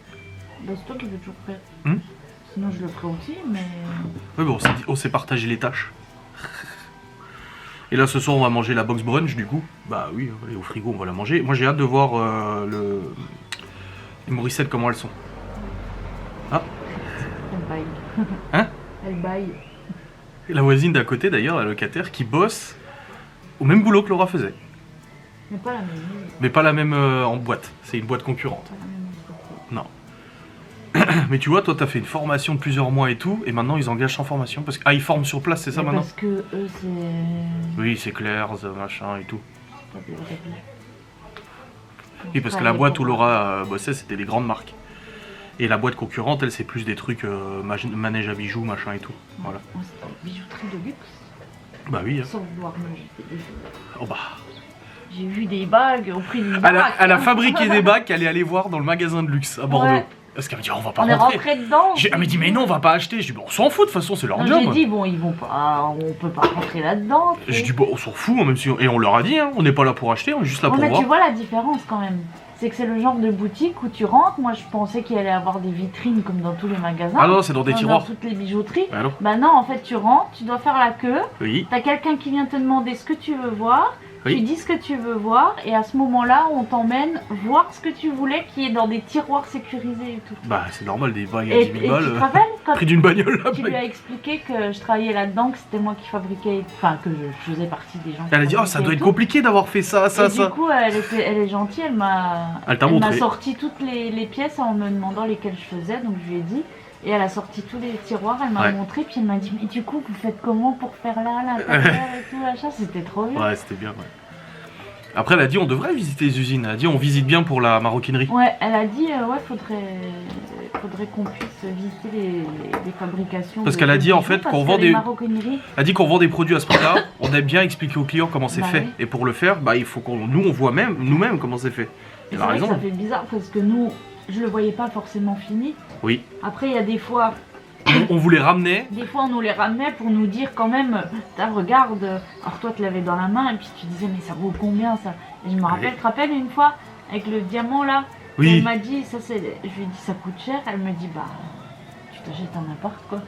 Bah c'est toi qui veux toujours faire. Sinon je le ferai aussi, mais... Ouais bon, on s'est partagé les tâches. Et là ce soir on va manger la box brunch du coup. Bah oui, elle est au frigo, on va la manger. Moi j'ai hâte de voir les Morissettes comment elles sont. Ah. Elle baille. Hein? Elle baille. Et la voisine d'à côté d'ailleurs, la locataire, qui bosse au même boulot que Laura faisait. Mais pas la même. Mais pas la même en boîte, c'est une boîte concurrente. Pas la même. Non. Mais tu vois, toi t'as fait une formation de plusieurs mois et tout, et maintenant ils engagent sans formation. Parce que... Ah, ils forment sur place, c'est ça maintenant? Parce que eux c'est... Oui, c'est clair, machin et tout. Pas des vrais billes. Oui, parce que la boîte où Laura bossait, c'était des grandes marques. Et la boîte concurrente, elle, c'est plus des trucs manège à bijoux, machin et tout. Voilà. Moi, c'est une bijouterie de luxe. Bah oui. Hein. Sans vouloir me jeter des... Oh bah. J'ai vu des bagues au prix d'une baraque. Elle a fabriqué des bagues qu'elle est allée voir dans le magasin de luxe à Bordeaux. Ouais. Parce qu'elle me dit, on va pas on rentrer. Est rentré dedans. Elle me dit, mais non, on va pas acheter. Je dis, bon, on s'en fout, de toute façon, c'est leur job. J'ai dit, bon, ils vont pas, on peut pas rentrer là-dedans. Je dis, bon, on s'en fout, même si. Et on leur a dit, hein, on n'est pas là pour acheter, on est juste là pour mais voir. Tu vois la différence quand même. C'est que c'est le genre de boutique où tu rentres. Moi, je pensais qu'il allait avoir des vitrines comme dans tous les magasins. Ah non, c'est dans des tiroirs. Dans toutes les bijouteries. Bah non. Bah non, en fait, tu rentres, tu dois faire la queue. Oui. T'as quelqu'un qui vient te demander ce que tu veux voir. Oui. Tu dis ce que tu veux voir. Et à ce moment-là, on t'emmène voir ce que tu voulais qui est dans des tiroirs sécurisés et tout. Bah, c'est normal, des bagues à Et 10 tu 000 balles. te rappelles quand Prix d'une bagnole là. tu lui as expliqué que je travaillais là-dedans, que c'était moi qui fabriquais, enfin que je faisais partie des gens. Elle a dit, oh, ça doit être compliqué d'avoir fait ça, ça. Du coup, elle est gentille, elle m'a sorti toutes les pièces en me demandant lesquelles je faisais, donc je lui ai dit. Et elle a sorti tous les tiroirs, elle m'a montré, puis elle m'a dit, mais du coup, vous faites comment pour faire là, l'intérieur et tout, machin, c'était trop bien. Ouais, c'était bien, ouais. Après, elle a dit, on devrait visiter les usines. Elle a dit, on visite bien pour la maroquinerie. Ouais, elle a dit, faudrait qu'on puisse visiter les fabrications. Parce qu'elle a dit, en fait, qu'on vend des... maroquineries... Elle a dit qu'on vend des produits à ce prix-là, on aime bien expliquer aux clients comment c'est fait. Oui. Et pour le faire, bah, il faut nous, on voit nous-mêmes comment c'est fait. Elle a raison. Ça fait bizarre parce que nous, je le voyais pas forcément fini. Oui. Après, il y a des fois... On vous les ramenait. Des fois, on nous les ramenait pour nous dire quand même, regarde, alors toi tu l'avais dans la main et puis tu disais mais ça vaut combien ça? Et je me rappelle, tu te rappelles une fois avec le diamant là, Oui. Elle m'a dit, ça c'est. Je lui ai dit, ça coûte cher. Elle me dit, bah, tu t'achètes un appart quoi.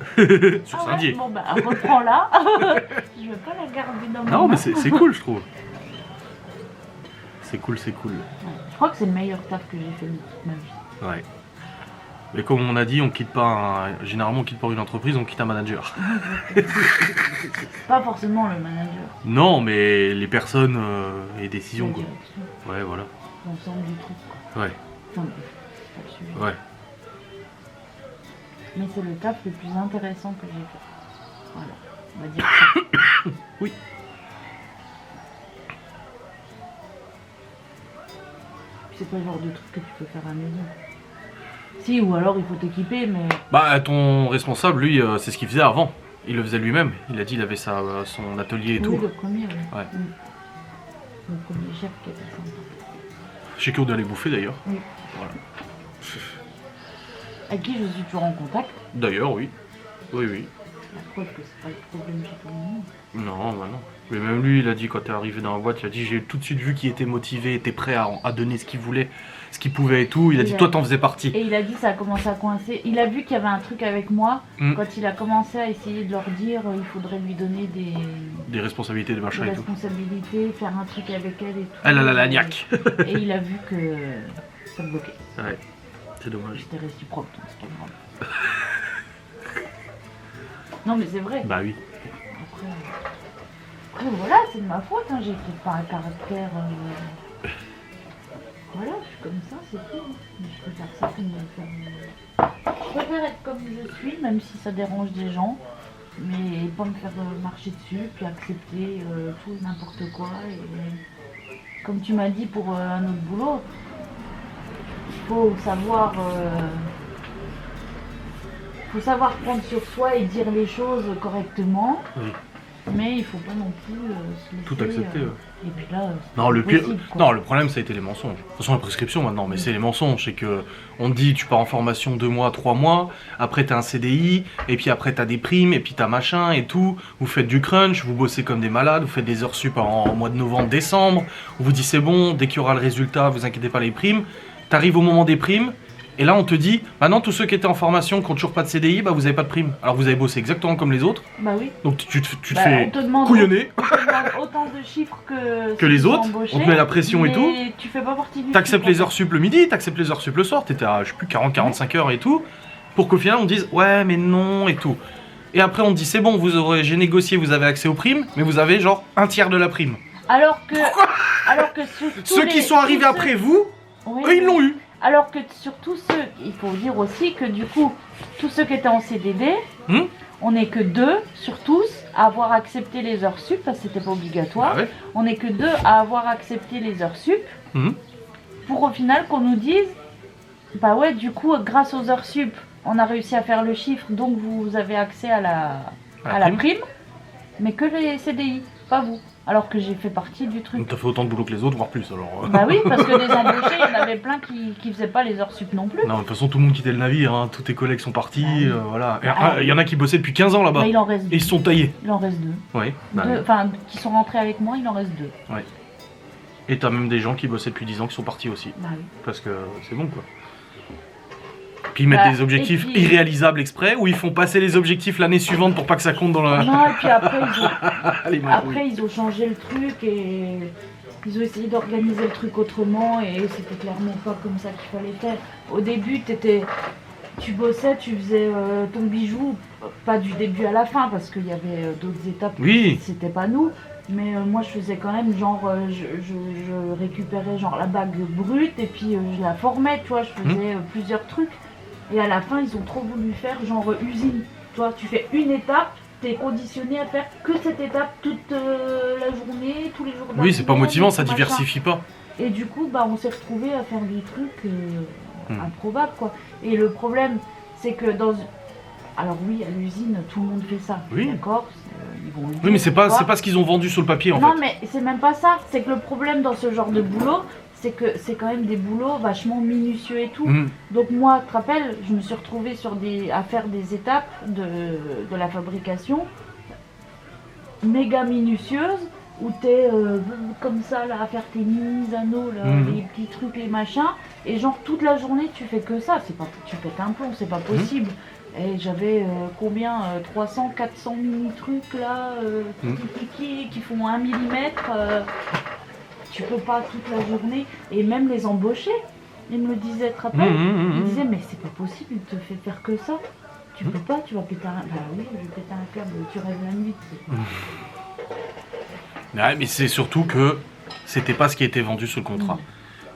Sur Ah ouais, Saint-Dié. bon bah, reprends-la. Je veux pas la garder dans mon Non, mais main. c'est cool, je trouve. C'est cool, c'est cool. Ouais, je crois que c'est le meilleur taf que j'ai fait de toute ma vie. Ouais. Mais comme on a dit, on quitte pas généralement on quitte pas une entreprise, on quitte un manager. Pas forcément le manager. Non, mais les personnes et décisions La quoi. direction, Ouais, voilà. l'ensemble du truc quoi. Ouais, Enfin bref, c'est pas le sujet. ouais. Mais c'est le taf le plus intéressant que j'ai fait. Voilà, on va dire ça. Oui. C'est pas le genre de truc que tu peux faire à la maison. Si, ou alors il faut t'équiper, mais Bah, ton responsable, lui, c'est ce qu'il faisait avant. Il le faisait lui-même. Il a dit il avait son atelier et oui, tout. le premier, ouais. Ouais. Le premier chef qui était sympa. Chez qui on allait bouffer d'ailleurs. Oui. Voilà. Avec qui je suis toujours en contact. D'ailleurs, oui. Oui, oui. La preuve que c'est pas le problème chez tout le monde. Non, bah non. Mais même lui, il a dit quand t'es arrivé dans la boîte, il a dit j'ai tout de suite vu qu'il était motivé, était prêt à donner ce qu'il voulait, ce qu'il pouvait et tout. Il a dit toi t'en faisais partie. Et il a dit ça a commencé à coincer. Il a vu qu'il y avait un truc avec moi. Quand il a commencé à essayer de leur dire il faudrait lui donner des responsabilités, des machins des et tout. responsabilités, faire un truc avec elle et tout. Elle a la lagnac. Et il a vu que ça bloquait. Ouais, c'est dommage. J'étais réciproque, donc c'est pas grave. Non mais c'est vrai. Bah oui. Après voilà, c'est de ma faute, hein. J'ai peut-être pas un caractère. Voilà, je suis comme ça, c'est tout. Mais je préfère ça que de me faire. Je préfère être comme je suis, même si ça dérange des gens, mais pas me faire marcher dessus, puis accepter tout et n'importe quoi. Et comme tu m'as dit pour un autre boulot, il faut savoir. Faut savoir prendre sur soi et dire les choses correctement. Oui. Mais il faut pas non plus se laisser, Tout accepter. Et puis là, c'est Non, pas le pire. possible, quoi. Non, le problème ça a été les mensonges. De toute façon, la prescription maintenant, mais c'est les mensonges. C'est que on te dit tu pars en formation 2 mois, 3 mois, après t'as un CDI, et puis après t'as des primes, et puis t'as machin et tout. Vous faites du crunch, vous bossez comme des malades, vous faites des heures sup en mois de novembre, décembre. On vous dit c'est bon, dès qu'il y aura le résultat, vous inquiétez pas les primes. T'arrives au moment des primes. Et là, on te dit, maintenant, tous ceux qui étaient en formation, qui n'ont toujours pas de CDI, bah, vous n'avez pas de prime. Alors, vous avez bossé exactement comme les autres. Bah oui. Donc, tu te On fais te demande couillonner on te demande autant de chiffres que les ceux qui autres. sont embauchés, On te met la pression et mais tout. tu fais pas partie du T'acceptes truc, les heures sup le midi, t'acceptes les heures sup le soir. T'étais à, je sais plus, 40-45 heures et tout. Pour qu'au final, on dise, ouais, mais non et tout. Et après, on te dit, c'est bon, j'ai négocié, vous avez accès aux primes, mais vous avez genre un tiers de la prime. Alors que Ceux qui sont arrivés après vous, oui, eux, ils l'ont eu. Alors que surtout ceux, il faut dire aussi que du coup, tous ceux qui étaient en CDD, on n'est que 2 sur tous à avoir accepté les heures sup, parce que c'était pas obligatoire. Ah ouais. On n'est que 2 à avoir accepté les heures sup, pour au final qu'on nous dise, bah ouais, du coup, grâce aux heures sup, on a réussi à faire le chiffre, donc vous avez accès à la prime, mais que les CDI, pas vous. Alors que j'ai fait partie du truc. Donc t'as fait autant de boulot que les autres, voire plus alors. Bah oui, parce que des embauchés, il y en avait plein qui faisaient pas les heures sup non plus. Non, de toute façon, tout le monde quittait le navire, hein. Tous tes collègues sont partis, voilà. Il y en a qui bossaient depuis 15 ans là-bas. Bah, il en reste 2. Et ils se sont taillés. Il en reste 2. Oui. Enfin, qui sont rentrés avec moi, il en reste 2. Ouais. Et t'as même des gens qui bossaient depuis 10 ans qui sont partis aussi. Bah oui. Parce que c'est bon quoi. Puis ils mettent des objectifs irréalisables exprès, ou ils font passer les objectifs l'année suivante pour pas que ça compte dans la... Non, et puis après, ils ont changé le truc et ils ont essayé d'organiser le truc autrement et c'était clairement pas comme ça qu'il fallait faire. Au début, tu bossais, tu faisais ton bijou, pas du début à la fin parce qu'il y avait d'autres étapes, c'était pas nous. Mais moi je faisais quand même genre, je récupérais genre la bague brute et puis je la formais, tu vois, je faisais plusieurs trucs. Et à la fin, ils ont trop voulu faire genre usine. Tu vois, tu fais une étape, t'es conditionné à faire que cette étape toute la journée, tous les jours. Oui, c'est pas motivant, ça diversifie pas. Et du coup, bah, on s'est retrouvés à faire des trucs improbables, quoi. Et le problème, c'est que dans... Alors oui, à l'usine, tout le monde fait ça, d'accord. Oui, mais c'est pas ce qu'ils ont vendu sur le papier, en fait. Non, mais c'est même pas ça. C'est que le problème dans ce genre de boulot, c'est que c'est quand même des boulots vachement minutieux et tout. Donc moi, tu te rappelles, je me suis retrouvée à faire des étapes de la fabrication méga minutieuses où t'es comme ça là à faire tes mini anneaux, là, les petits trucs, les machins, et genre toute la journée tu fais que ça, c'est pas, tu pètes un plomb, c'est pas possible. Et j'avais combien 300, 400 mini trucs là, qui font 1 millimètre. Tu peux pas toute la journée, et même les embauchés, ils me le disaient, te rappelles, ils disaient mais c'est pas possible, il te fait faire que ça. Tu peux pas, tu vas péter un... Bah oui, je vais péter un câble, tu rêves la nuit. Ouais, mais c'est surtout que c'était pas ce qui était vendu sur le contrat.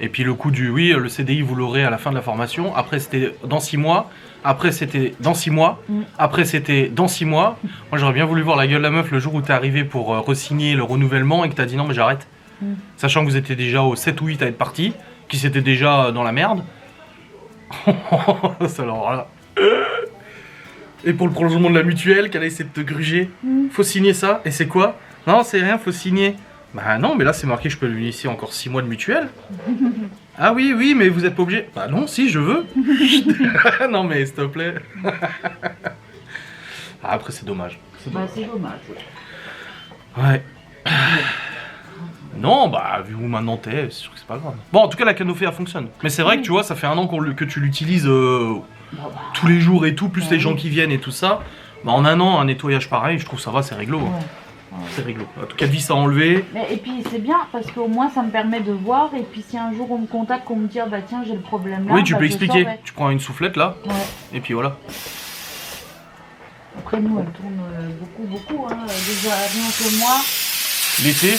Et puis le coup du oui, le CDI vous l'aurez à la fin de la formation, après c'était dans 6 mois, après c'était dans 6 mois, après c'était dans 6 mois. Moi j'aurais bien voulu voir la gueule de la meuf le jour où t'es arrivé pour re-signer le renouvellement et que t'as dit non mais j'arrête. Sachant que vous étiez déjà au 7 ou 8 à être parti, qui s'était déjà dans la merde. Ça alors là. Et pour le prolongement de la mutuelle, qu'elle a essayé de te gruger, faut signer ça. Et c'est quoi? Non, c'est rien, faut signer. Bah non, mais là c'est marqué, je peux lui initier encore 6 mois de mutuelle. Ah oui, oui, mais vous êtes pas obligé. Bah non, si, je veux. Non mais s'il te plaît. Après c'est dommage. Bah c'est dommage. Ouais. Non, bah vu où maintenant t'es, c'est sûr que c'est pas grave. Bon, en tout cas la canopée elle fonctionne. Mais c'est vrai que tu vois, ça fait 1 an que tu l'utilises tous les jours et tout, plus les gens qui viennent et tout ça. Bah en 1 an, un nettoyage pareil, je trouve ça va, c'est réglo. C'est réglo. En tout cas, de vis à enlever. Mais, et puis c'est bien parce qu'au moins ça me permet de voir. Et puis si un jour on me contacte, qu'on me dit bah tiens j'ai le problème là. Oui, tu bah, peux expliquer. saurai. Tu prends une soufflette là. Et puis voilà. Après nous elle tourne beaucoup. Hein. Déjà rien que moi. L'été.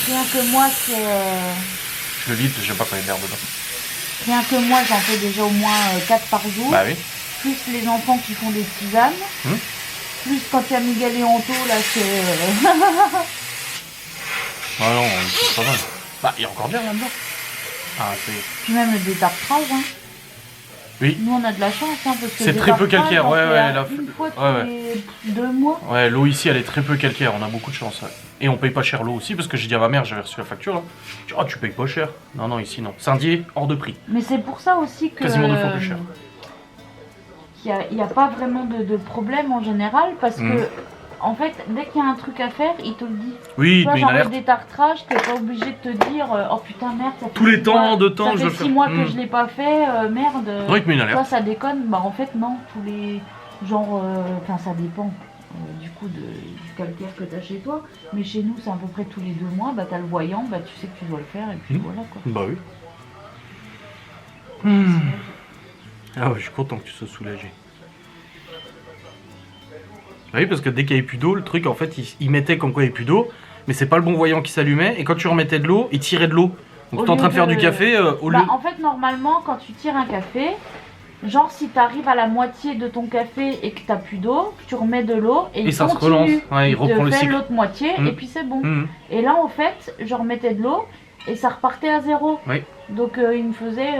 Rien que moi c'est. Je le lis, j'aime pas quand il y a de l'air dedans. Rien que moi j'en fais déjà au moins 4 par jour. Bah oui. Plus les enfants qui font des tisanes. Plus quand il y a Miguel et Anto, là, c'est... Ah non, c'est pas mal. Bah, il y a encore bien là-dedans. Ah, c'est... Puis même le détartrage, hein. Oui. Nous, on a de la chance, hein, parce que c'est très peu calcaire, ouais. Une fois tous les 2 mois. Ouais, l'eau ici, elle est très peu calcaire, on a beaucoup de chance, ouais. Et on paye pas cher l'eau aussi, parce que j'ai dit à ma mère, j'avais reçu la facture, là. Je dis, oh, tu payes pas cher. Non, ici, non. Saint-Dié, hors de prix. Mais c'est pour ça aussi que... Quasiment 2 fois plus cher. Il n'y a pas vraiment de problème en général parce que en fait dès qu'il y a un truc à faire il te le dit. Oui, toi, mais genre le détartrage, t'es pas obligé de te dire oh putain merde ça fait tous les temps de temps ça fait 6 mois que je l'ai pas fait merde. Oui, mais une alerte. Toi ça déconne, bah en fait non, tous les genre enfin ça dépend du coup du calcaire que t'as chez toi, mais chez nous c'est à peu près tous les 2 mois, bah t'as le voyant, bah tu sais que tu dois le faire et puis voilà quoi. Bah oui. Ah ouais, je suis content que tu sois soulagé. Oui, parce que dès qu'il n'y avait plus d'eau, le truc, en fait, il mettait comme quoi il n'y avait plus d'eau, mais c'est pas le bon voyant qui s'allumait, et quand tu remettais de l'eau, il tirait de l'eau. Donc t'es en train de faire du café au lieu... En fait, normalement, quand tu tires un café, genre si t'arrives à la moitié de ton café et que t'as plus d'eau, tu remets de l'eau et il ça continue. Se relance. Ouais, il reprend le cycle. L'autre moitié et puis c'est bon. Et là, en fait, je remettais de l'eau et ça repartait à 0. Oui. Donc il me faisait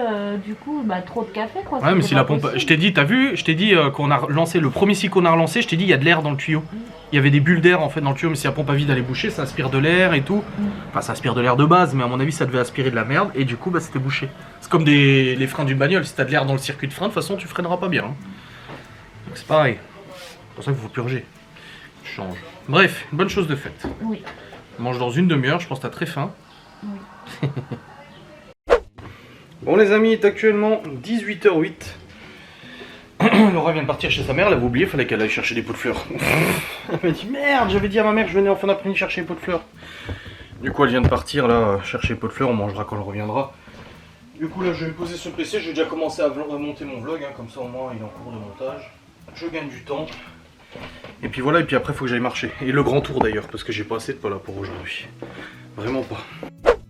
du coup trop de café quoi. Ouais, mais si la pompe. Je t'ai dit, t'as vu, je t'ai dit qu'on a lancé le premier cycle qu'on a relancé, je t'ai dit il y a de l'air dans le tuyau. Il y avait des bulles d'air en fait dans le tuyau, mais si la pompe à vide allait boucher, ça aspire de l'air et tout. Enfin, ça aspire de l'air de base, mais à mon avis, ça devait aspirer de la merde et du coup, bah c'était bouché. C'est comme les freins d'une bagnole, si t'as de l'air dans le circuit de frein, de toute façon, tu freineras pas bien. Hein. Donc c'est pareil. C'est pour ça qu'il faut purger. Tu changes. Bref, une bonne chose de faite. Oui. On mange dans une demi-heure, je pense que t'as très faim. Oui. Bon les amis, il est actuellement 18h08. Laura vient de partir chez sa mère, elle avait oublié, fallait qu'elle aille chercher des pots de fleurs. Elle m'a dit merde, j'avais dit à ma mère que je venais en fin d'après-midi chercher les pots de fleurs. Du coup elle vient de partir là, chercher les pots de fleurs, on mangera quand elle reviendra. Du coup là je vais me poser sur le PC, j'ai déjà commencé à monter mon vlog, hein, comme ça au moins il est en cours de montage. Je gagne du temps. Et puis voilà, et puis après il faut que j'aille marcher. Et le grand tour d'ailleurs, parce que j'ai pas assez de pas là pour aujourd'hui. Vraiment pas.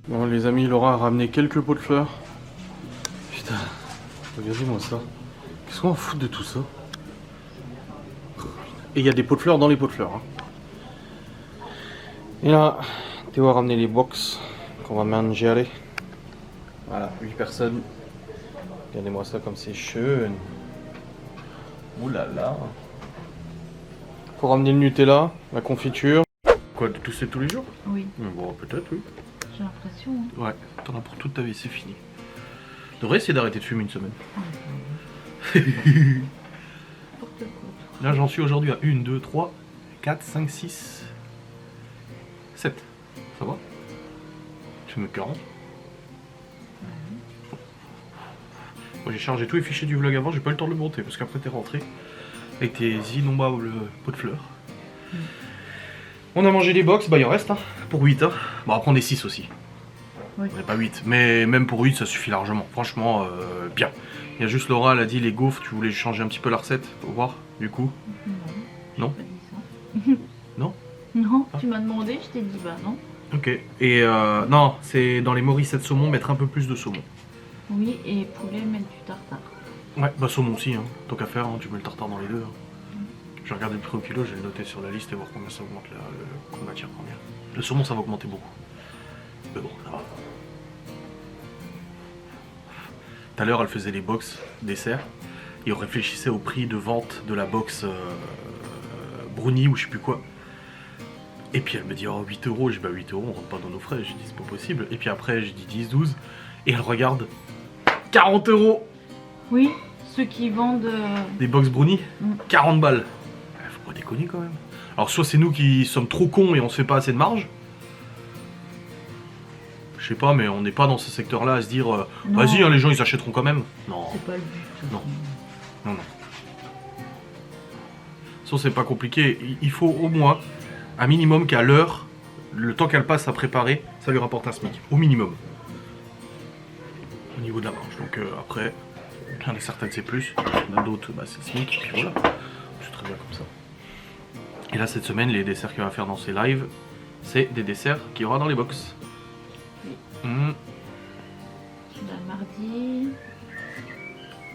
Bon les amis, Laura a ramené quelques pots de fleurs. Putain, regardez-moi ça. Qu'est-ce qu'on va foutre de tout ça? Et il y a des pots de fleurs dans les pots de fleurs. Hein. Et là, Théo a ramené les box qu'on va manger. Voilà, 8 personnes. Regardez-moi ça comme c'est chun. Ouh là là. Faut ramener le Nutella, la confiture. Quoi, de tousser tous les jours? Oui. Bon, peut-être, oui. J'ai l'impression. Hein. Ouais, t'en as pour toute ta vie, c'est fini. Devrais essayer d'arrêter de fumer une semaine. Là j'en suis aujourd'hui à 1, 2, 3, 4, 5, 6. 7. Ça va? Tu me 40. Moi j'ai chargé tous les fichiers du vlog avant, j'ai pas eu le temps de le monter parce qu'après t'es rentré avec tes innombrables pots de fleurs. On a mangé des box, bah il en reste hein, pour 8 hein. Bon après on est 6 aussi. Oui. On n'est pas 8, mais même pour 8 ça suffit largement. Franchement bien. Il y a juste Laura, elle a dit les gaufres, tu voulais changer un petit peu la recette pour voir du coup? Non. Non? Non, tu m'as demandé, je t'ai dit bah non. Ok. Et non, c'est dans les Morissette saumon, mettre un peu plus de saumon. Oui, et poulet, mettre du tartare. Ouais, bah saumon aussi, hein. Tant qu'à faire, hein, tu mets le tartare dans les deux. Hein. Je vais regarder le prix au kilo, je vais le noter sur la liste et voir combien ça augmente la matière première. Le saumon ça va augmenter beaucoup. Mais bon, ça va. Tout à l'heure elle faisait les box dessert et on réfléchissait au prix de vente de la box brownie ou je sais plus quoi. Et puis elle me dit oh 8 €, j'ai dit bah 8 €, on rentre pas dans nos frais, j'ai dit c'est pas possible. Et puis après j'ai dit 10, 12 et elle regarde 40 €. Oui, ceux qui vendent... Des box brownie, 40 balles. Faut pas déconner quand même. Alors soit c'est nous qui sommes trop cons et on se fait pas assez de marge. Je sais pas, mais on n'est pas dans ce secteur-là à se dire vas-y, hein, les gens ils achèteront quand même. Non. C'est pas le but. Non. Non, non. Ça c'est pas compliqué. Il faut au moins un minimum qu'à l'heure, le temps qu'elle passe à préparer, ça lui rapporte un SMIC. Au minimum. Au niveau de la marge. Donc après, il y en a certaines c'est plus, il y en a d'autres bah, c'est SMIC, et puis voilà. C'est très bien comme ça. Et là cette semaine, les desserts qu'elle va faire dans ses lives, c'est des desserts qu'il y aura dans les box. Bah, mardi...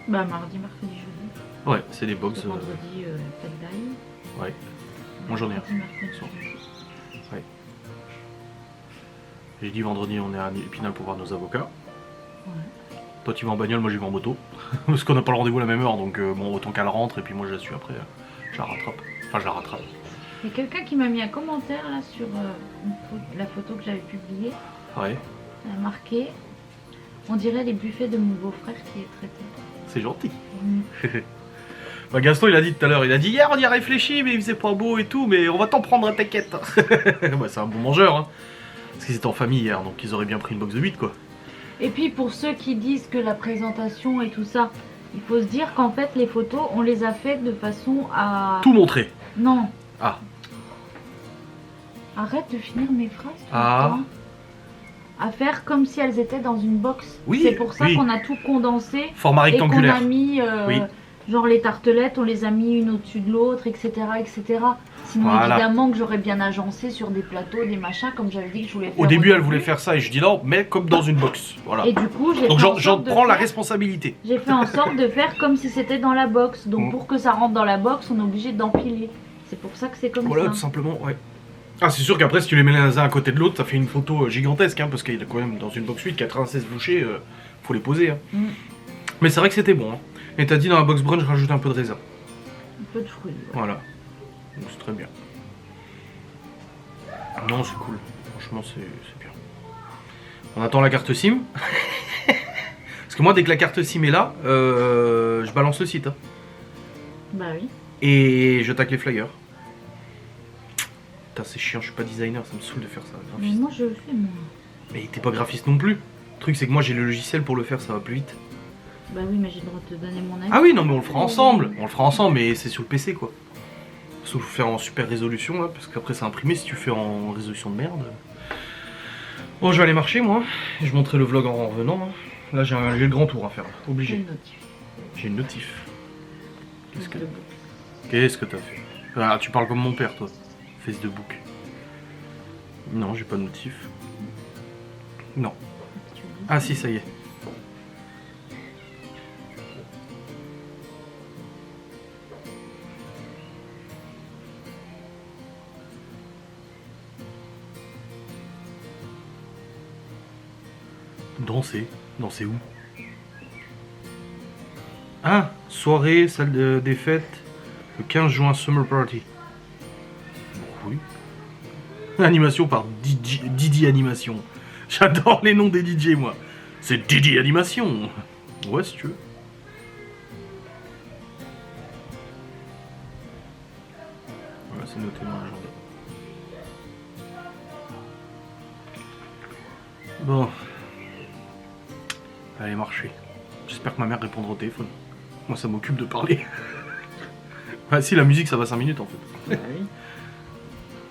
Bah mardi, mercredi, jeudi. Ouais, c'est des box. Vendredi, fête d'ail. Ouais. Moi j'en ai un. Mardi, mercredi, Sans. jeudi. Ouais. J'ai dit vendredi on est à Épinal pour voir nos avocats. Ouais. Toi tu vas en bagnole, moi j'y vais en moto. Parce qu'on n'a pas le rendez-vous à la même heure, donc bon autant qu'elle rentre et puis moi je la suis après. Je la rattrape. Enfin je la rattrape. Il y a quelqu'un qui m'a mis un commentaire là sur la photo que j'avais publiée. Ouais. Elle a marqué on dirait les buffets de mon beau-frère qui est traité. C'est gentil. Bah Gaston il a dit tout à l'heure, il a dit hier on y a réfléchi mais il faisait pas beau et tout, mais on va t'en prendre, t'inquiète. Bah, c'est un bon mangeur hein. Parce qu'ils étaient en famille hier, donc ils auraient bien pris une box de 8 quoi. Et puis pour ceux qui disent que la présentation et tout ça, il faut se dire qu'en fait les photos on les a faites de façon à... Tout montrer. Non. Ah. Arrête de finir mes phrases. Ah. À faire comme si elles étaient dans une box. Oui, c'est pour ça oui. qu'on a tout condensé. Format Et qu'on rectangulaire. a mis, Oui. genre les tartelettes, on les a mis une au-dessus de l'autre, etc., etc. Sinon Voilà. évidemment que j'aurais bien agencé sur des plateaux, des machins, comme j'avais dit que je voulais faire. Au début elle voulait faire ça et je dis non, mais comme dans une box. Voilà. Et du coup j'ai Donc fait en j'en sorte de prends la faire- responsabilité. J'ai fait en sorte de faire comme si c'était dans la box. Donc Mm. pour que ça rentre dans la box, on est obligé d'empiler. C'est pour ça que c'est comme Voilà, ça. tout simplement, ouais. Ah, c'est sûr qu'après, si tu les mets les uns à côté de l'autre, ça fait une photo gigantesque, hein, parce qu'il y a quand même dans une box 8, 96 bouchées, faut les poser. Hein. Mm. Mais c'est vrai que c'était bon. Hein. Et t'as dit dans la box brunch, rajoute un peu de raisin. Un peu de fruits. Ouais. Voilà. Donc c'est très bien. Non, c'est cool. Franchement, c'est bien. On attend la carte SIM. Parce que moi, dès que la carte SIM est là, je balance le site. Hein. Bah oui. Et je tacle les flyers. Putain, c'est chiant, je suis pas designer, ça me saoule de faire ça. Mais Graphiste. moi je le fais moi. Mais t'es pas graphiste non plus. Le truc, c'est que moi, j'ai le logiciel pour le faire, ça va plus vite. Bah oui, mais j'ai le droit de te donner mon avis. Ah oui, non, mais on le fera ensemble. On le fera ensemble, mais c'est sur le PC, quoi. Sauf faire en super résolution, là, parce qu'après, c'est imprimé si tu fais en résolution de merde. Bon, je vais aller marcher, moi. Je montrerai le vlog en revenant. Hein. Là, j'ai le grand tour à faire, obligé. J'ai une notif. J'ai une notif. Qu'est-ce que De- Qu'est-ce que t'as fait? Ah, tu parles comme mon père, toi. Fesse de bouc. Non, j'ai pas de notif. Non. Ah si, ça y est. Danser. Danser où? Ah, soirée, salle des fêtes, le 15 juin, Summer Party. Oui. Animation par Didi Animation. J'adore les noms des DJ, moi. C'est Didi Animation. Ouais, si tu veux. Voilà, c'est noté dans l'agenda. Bon. Allez, marcher. J'espère que ma mère répondra au téléphone. Moi, ça m'occupe de parler. Ah si, la musique, ça va 5 minutes en fait. Oui.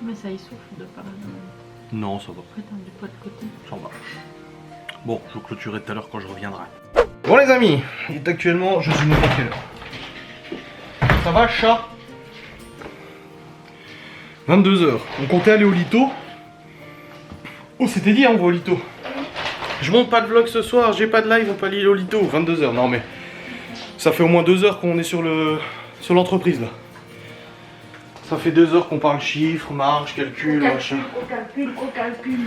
Mais ça y souffle de parler. Non, ça va. Après, t'en mets pas de côté. Ça va. Bon, je clôturerai tout à l'heure quand je reviendrai. Bon les amis, il est actuellement, je sais même pas quelle heure. Ça va, chat? 22h. On comptait aller au Lito. Oh, c'était dit, hein, on va au Lito. Je monte pas de vlog ce soir, j'ai pas de live, on peut aller au Lito. 22h, non mais... Ça fait au moins 2 heures qu'on est sur l'entreprise là. Ça fait 2 heures qu'on parle chiffres, marge, calcul, machin. Au calcul.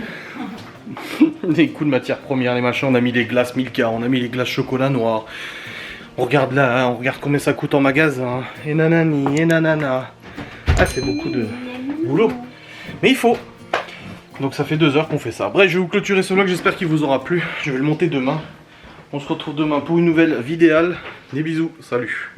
Des coûts de matières premières, les machins, on a mis les glaces Milka, on a mis les glaces chocolat noir. On regarde là, hein, on regarde combien ça coûte en magasin. Et nanani, et nanana. Ah, c'est beaucoup de boulot. Mais il faut. Donc ça fait 2 heures qu'on fait ça. Bref, je vais vous clôturer ce vlog, j'espère qu'il vous aura plu. Je vais le monter demain. On se retrouve demain pour une nouvelle vidéo. Des bisous, salut.